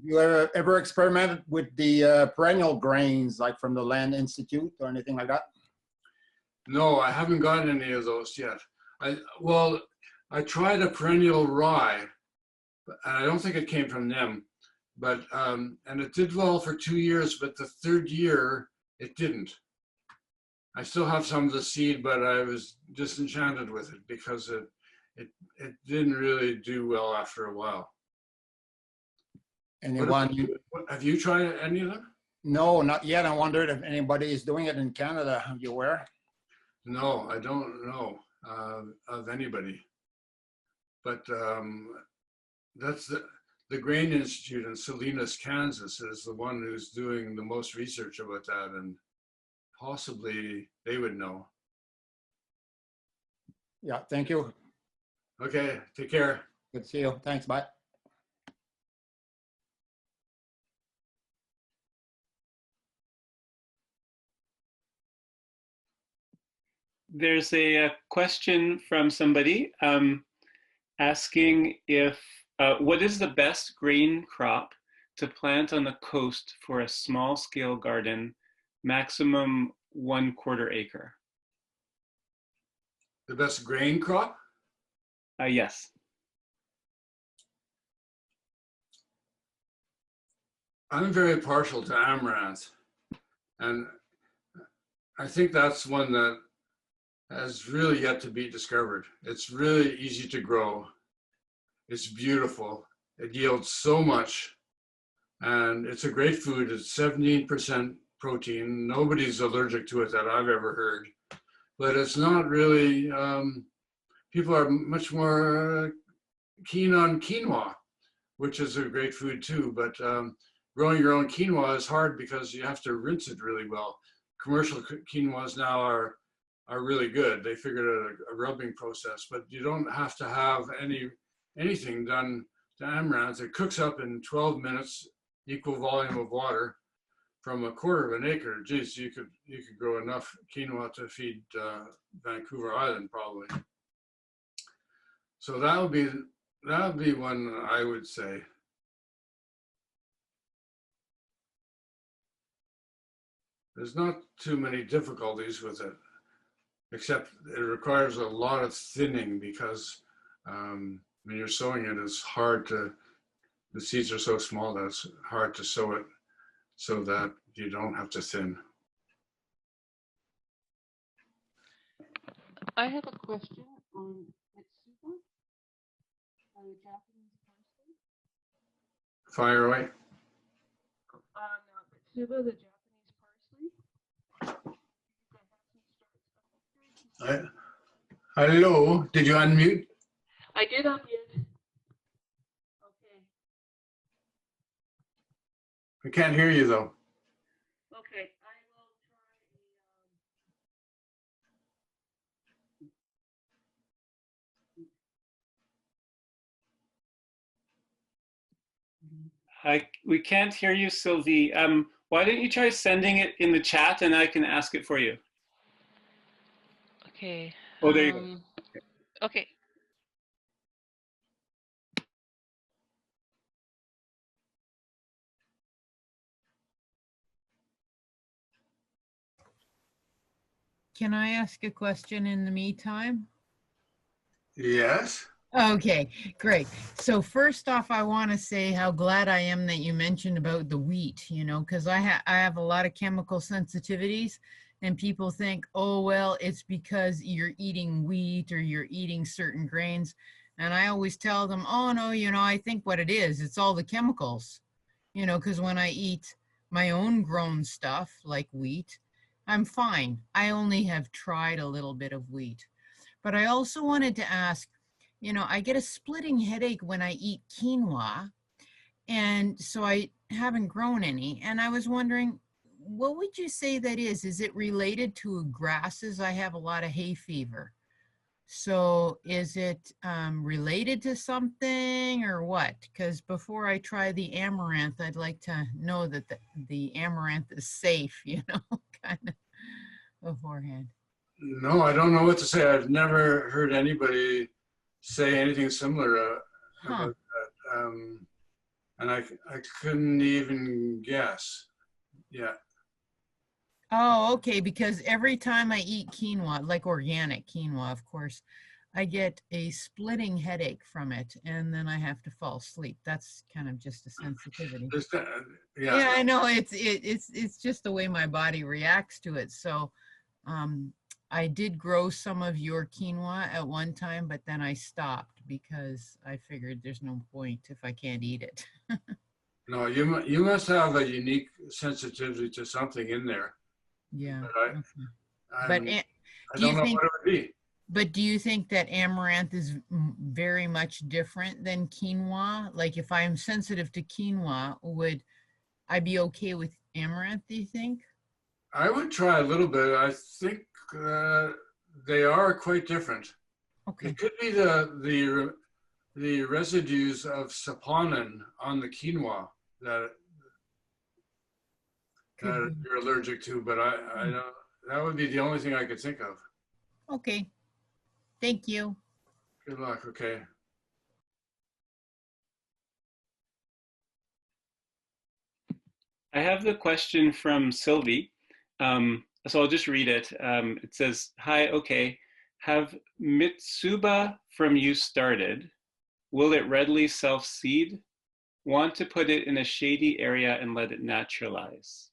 You ever experimented with the perennial grains, like from the Land Institute or anything like that? No, I haven't gotten any of those yet. Well, I tried a perennial rye, and I don't think it came from them, but and it did well for 2 years, but the third year it didn't. I still have some of the seed, but I was disenchanted with it because it didn't really do well after a while. Anyone? Have you tried any of them? No, not yet. I wondered if anybody is doing it in Canada. Are you aware? No, I don't know of anybody. But that's the Grain Institute in Salinas, Kansas is the one who's doing the most research about that, and possibly they would know. Yeah, thank you. Okay, take care. Good to see you. Thanks, bye. There's a question from somebody asking if what is the best grain crop to plant on the coast for a small scale garden, maximum 1/4 acre? The best grain crop? Yes. I'm very partial to amaranth, and I think that's one that has really yet to be discovered. It's really easy to grow. It's beautiful. It yields so much, and it's a great food. It's 17% protein. Nobody's allergic to it that I've ever heard, but it's not really, people are much more keen on quinoa, which is a great food too, but growing your own quinoa is hard because you have to rinse it really well. Commercial quinoas now are really good. They figured out a rubbing process, but you don't have to have anything done to amaranth. It cooks up in 12 minutes, equal volume of water from 1/4 of an acre. Geez, you could grow enough quinoa to feed Vancouver Island probably. So that would be one I would say. There's not too many difficulties with it, except it requires a lot of thinning because when you're sowing it, it's hard to, the seeds are so small that it's hard to sow it so that you don't have to thin. I have a question on Mitsuba, Japanese parsley. Fire away. On Mitsuba, the Japanese parsley. Hello, did you unmute? I did unmute. Okay. I can't hear you though. Okay. I will try. We can't hear you, Sylvie. Why don't you try sending it in the chat and I can ask it for you? Okay. Oh, there you go. Okay. Can I ask a question in the meantime? Yes. Okay, great. So first off, I want to say how glad I am that you mentioned about the wheat, you know, because I have a lot of chemical sensitivities, and people think, oh, well, it's because you're eating wheat or you're eating certain grains. And I always tell them, oh, no, you know, I think what it is, it's all the chemicals, you know, because when I eat my own grown stuff like wheat, I'm fine. I only have tried a little bit of wheat. But I also wanted to ask, you know, I get a splitting headache when I eat quinoa, and so I haven't grown any. And I was wondering, what would you say that is? Is it related to grasses? I have a lot of hay fever. So is it related to something or what? Because before I try the amaranth, I'd like to know that the amaranth is safe, you know, kind of beforehand. No, I don't know what to say. I've never heard anybody say anything similar Huh. about that. And I couldn't even guess. Yeah. Oh, okay, because every time I eat quinoa, like organic quinoa, of course, I get a splitting headache from it, and then I have to fall asleep. That's kind of just a sensitivity. Just, Yeah, I know it's just the way my body reacts to it. So, I did grow some of your quinoa at one time, but then I stopped because I figured there's no point if I can't eat it. No, you must have a unique sensitivity to something in there. Yeah. But Okay. I But I do you don't know think, what it would be. but do you think that amaranth is very much different than quinoa? Like if I'm sensitive to quinoa, would I be okay with amaranth, do you think? I would try a little bit. I think they are quite different. Okay. It could be the residues of saponin on the quinoa that Could be. you're allergic to, but I don't. That would be the only thing I could think of. Okay. Thank you. Good luck. Okay. I have the question from Sylvie. So I'll just read it. It says, hi, okay, have Mitsuba from you started? Will it readily self-seed? Want to put it in a shady area and let it naturalize?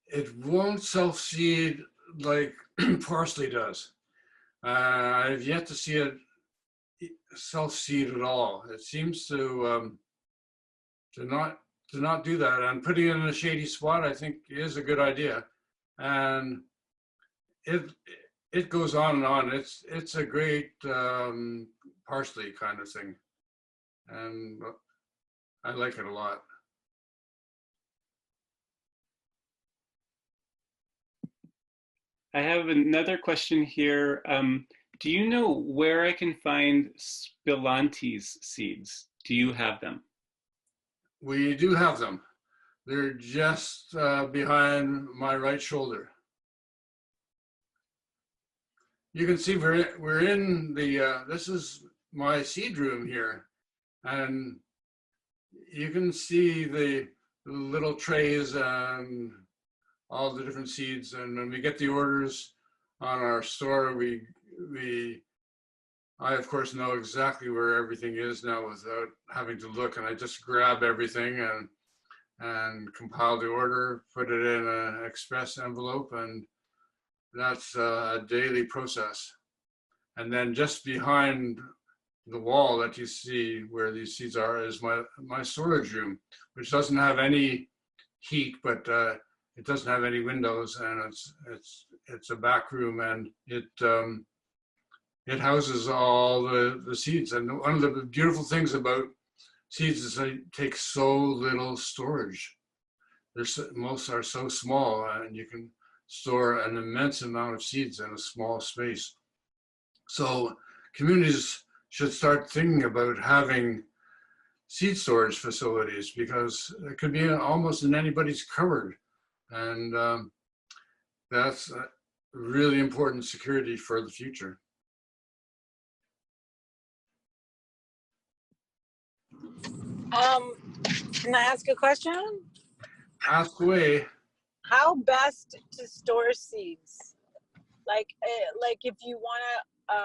It won't self-seed like parsley does. I've yet to see it self-seed at all. It seems to not do that. And putting it in a shady spot, I think, is a good idea. And it goes on and on. It's a great parsley kind of thing, and I like it a lot. I have another question here. Do you know where I can find Spillantes seeds? Do you have them? We do have them. They're just behind my right shoulder. You can see we're in the, this is my seed room here. And you can see the little trays and all the different seeds. And when we get the orders on our store, I of course know exactly where everything is now without having to look, and I just grab everything and compile the order, put it in an express envelope, and that's a daily process. And then just behind the wall that you see where these seeds are is my storage room, which doesn't have any heat, but it doesn't have any windows, and it's a back room, and it houses all the seeds. And one of the beautiful things about seeds is they take so little storage. Most are so small, and you can store an immense amount of seeds in a small space. So communities should start thinking about having seed storage facilities, because it could be almost in anybody's cupboard. And that's really important security for the future. Can I ask a question? Ask away. How best to store seeds? Like if you want to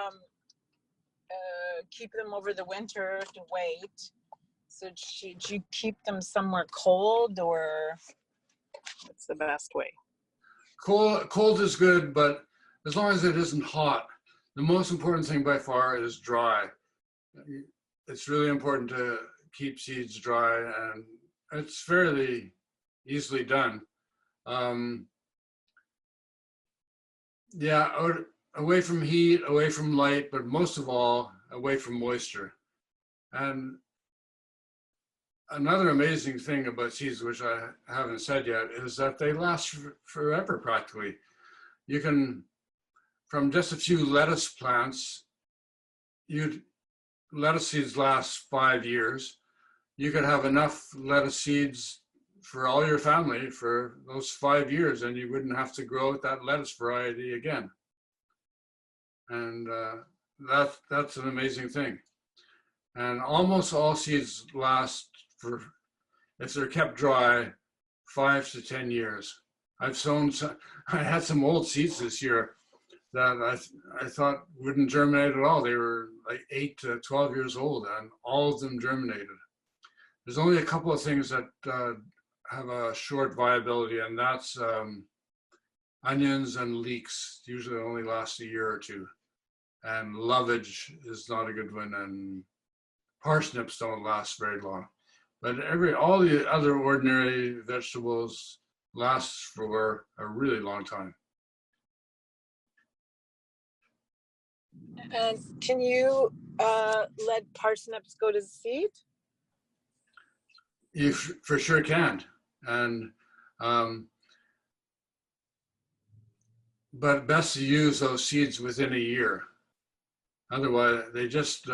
keep them over the winter to wait? So should you keep them somewhere cold, or what's the best way? Cold is good, but as long as it isn't hot. The most important thing by far is dry. It's really important to keep seeds dry, and it's fairly easily done. Yeah, away from heat, away from light, but most of all, away from moisture. And another amazing thing about seeds, which I haven't said yet, is that they last forever practically. You can, from just a few lettuce plants, lettuce seeds last 5 years. You could have enough lettuce seeds for all your family for those 5 years, and you wouldn't have to grow that lettuce variety again. And that's an amazing thing. And almost all seeds last for, if they're kept dry, 5 to 10 years. I've sown, I had some old seeds this year that I thought wouldn't germinate at all. They were like 8 to 12 years old, and all of them germinated. There's only a couple of things that have a short viability, and that's onions and leeks. Usually only last a year or two. And lovage is not a good one, and parsnips don't last very long. But all the other ordinary vegetables last for a really long time. And can you let parsnips go to seed? You for sure can, and but best to use those seeds within a year. Otherwise, they just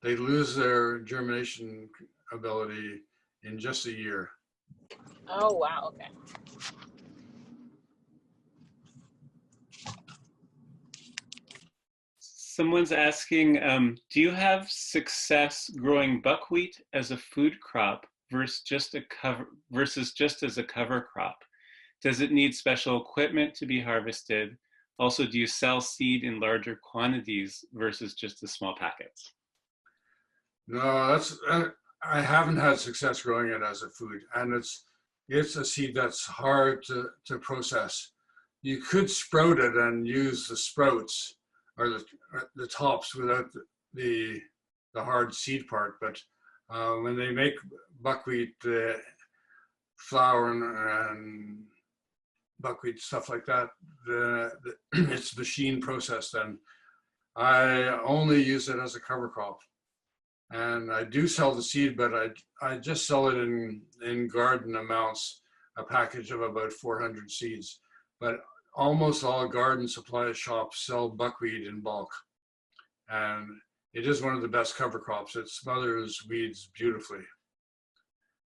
they lose their germination ability in just a year. Oh wow! Okay. Someone's asking, do you have success growing buckwheat as a food crop versus just as a cover crop? Does it need special equipment to be harvested? Also, do you sell seed in larger quantities versus just the small packets? No, I haven't had success growing it as a food, and it's a seed that's hard to process. You could sprout it and use the sprouts or the tops without the hard seed part, but when they make buckwheat flour and buckwheat stuff like that, it's machine processed, and I only use it as a cover crop. And I do sell the seed, but I just sell it in garden amounts, a package of about 400 seeds. But almost all garden supply shops sell buckwheat in bulk. And it is one of the best cover crops. It smothers weeds beautifully.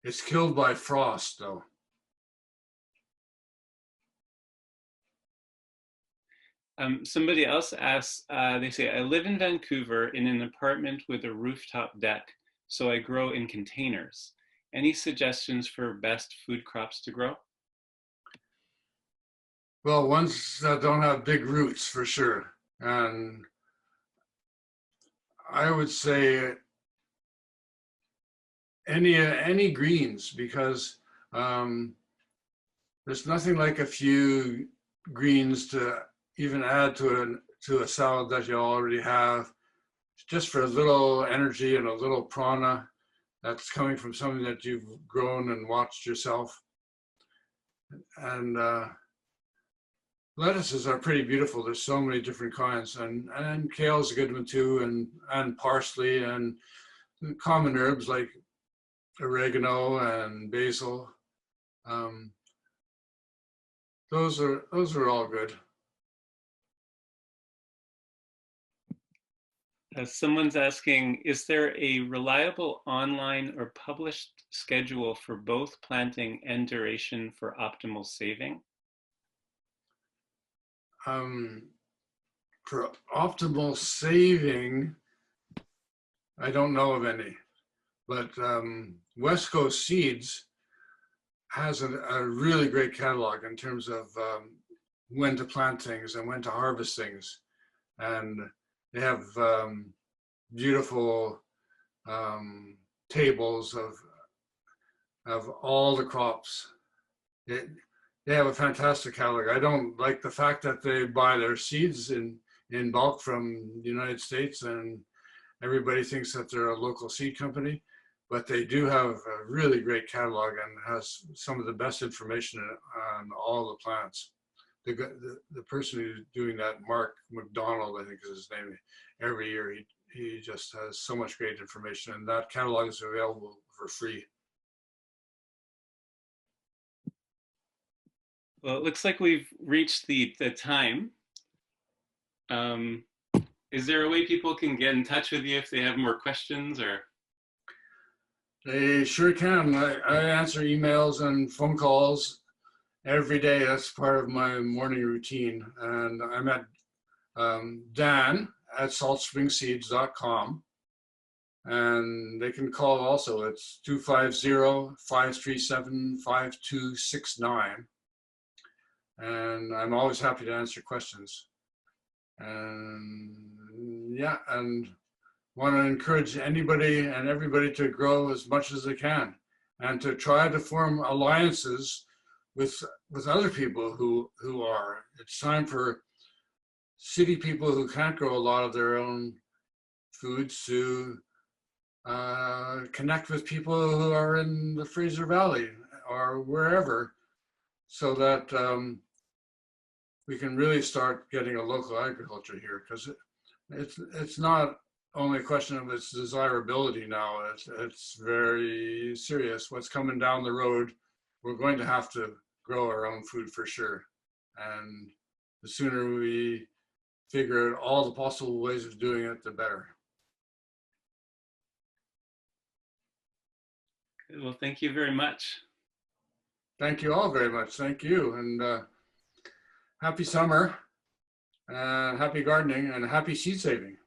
It's killed by frost, though. Somebody else asks, they say, I live in Vancouver in an apartment with a rooftop deck, so I grow in containers. Any suggestions for best food crops to grow? Well, ones that don't have big roots for sure. And I would say any greens, because there's nothing like a few greens to even add to a salad that you already have, just for a little energy and a little prana that's coming from something that you've grown and watched yourself. And lettuces are pretty beautiful. There's so many different kinds, and kale's a good one too, and parsley and common herbs like oregano and basil. Those are all good. Someone's asking, is there a reliable online or published schedule for both planting and duration for optimal saving? For optimal saving, I don't know of any, but West Coast Seeds has a really great catalog in terms of when to plant things and when to harvest things. And they have beautiful tables of all the crops. They have a fantastic catalog. I don't like the fact that they buy their seeds in bulk from the United States and everybody thinks that they're a local seed company, but they do have a really great catalog and has some of the best information on all the plants. The person who's doing that, Mark McDonald, I think is his name, every year he just has so much great information, and that catalog is available for free. Well, it looks like we've reached the time. Is there a way people can get in touch with you if they have more questions, or? They sure can. I answer emails and phone calls every day. That's part of my morning routine. And I'm at Dan at saltspringsseeds.com. And they can call also. It's 250-537-5269. And I'm always happy to answer questions. And yeah, and want to encourage anybody and everybody to grow as much as they can and to try to form alliances with other people who are. It's time for city people who can't grow a lot of their own foods to connect with people who are in the Fraser Valley or wherever, so that we can really start getting a local agriculture here, because it's not only a question of its desirability now. It's very serious. What's coming down the road, we're going to have to grow our own food for sure. And the sooner we figure out all the possible ways of doing it, the better. Well, thank you very much. Thank you all very much. Thank you. And happy summer, and happy gardening, and happy seed saving.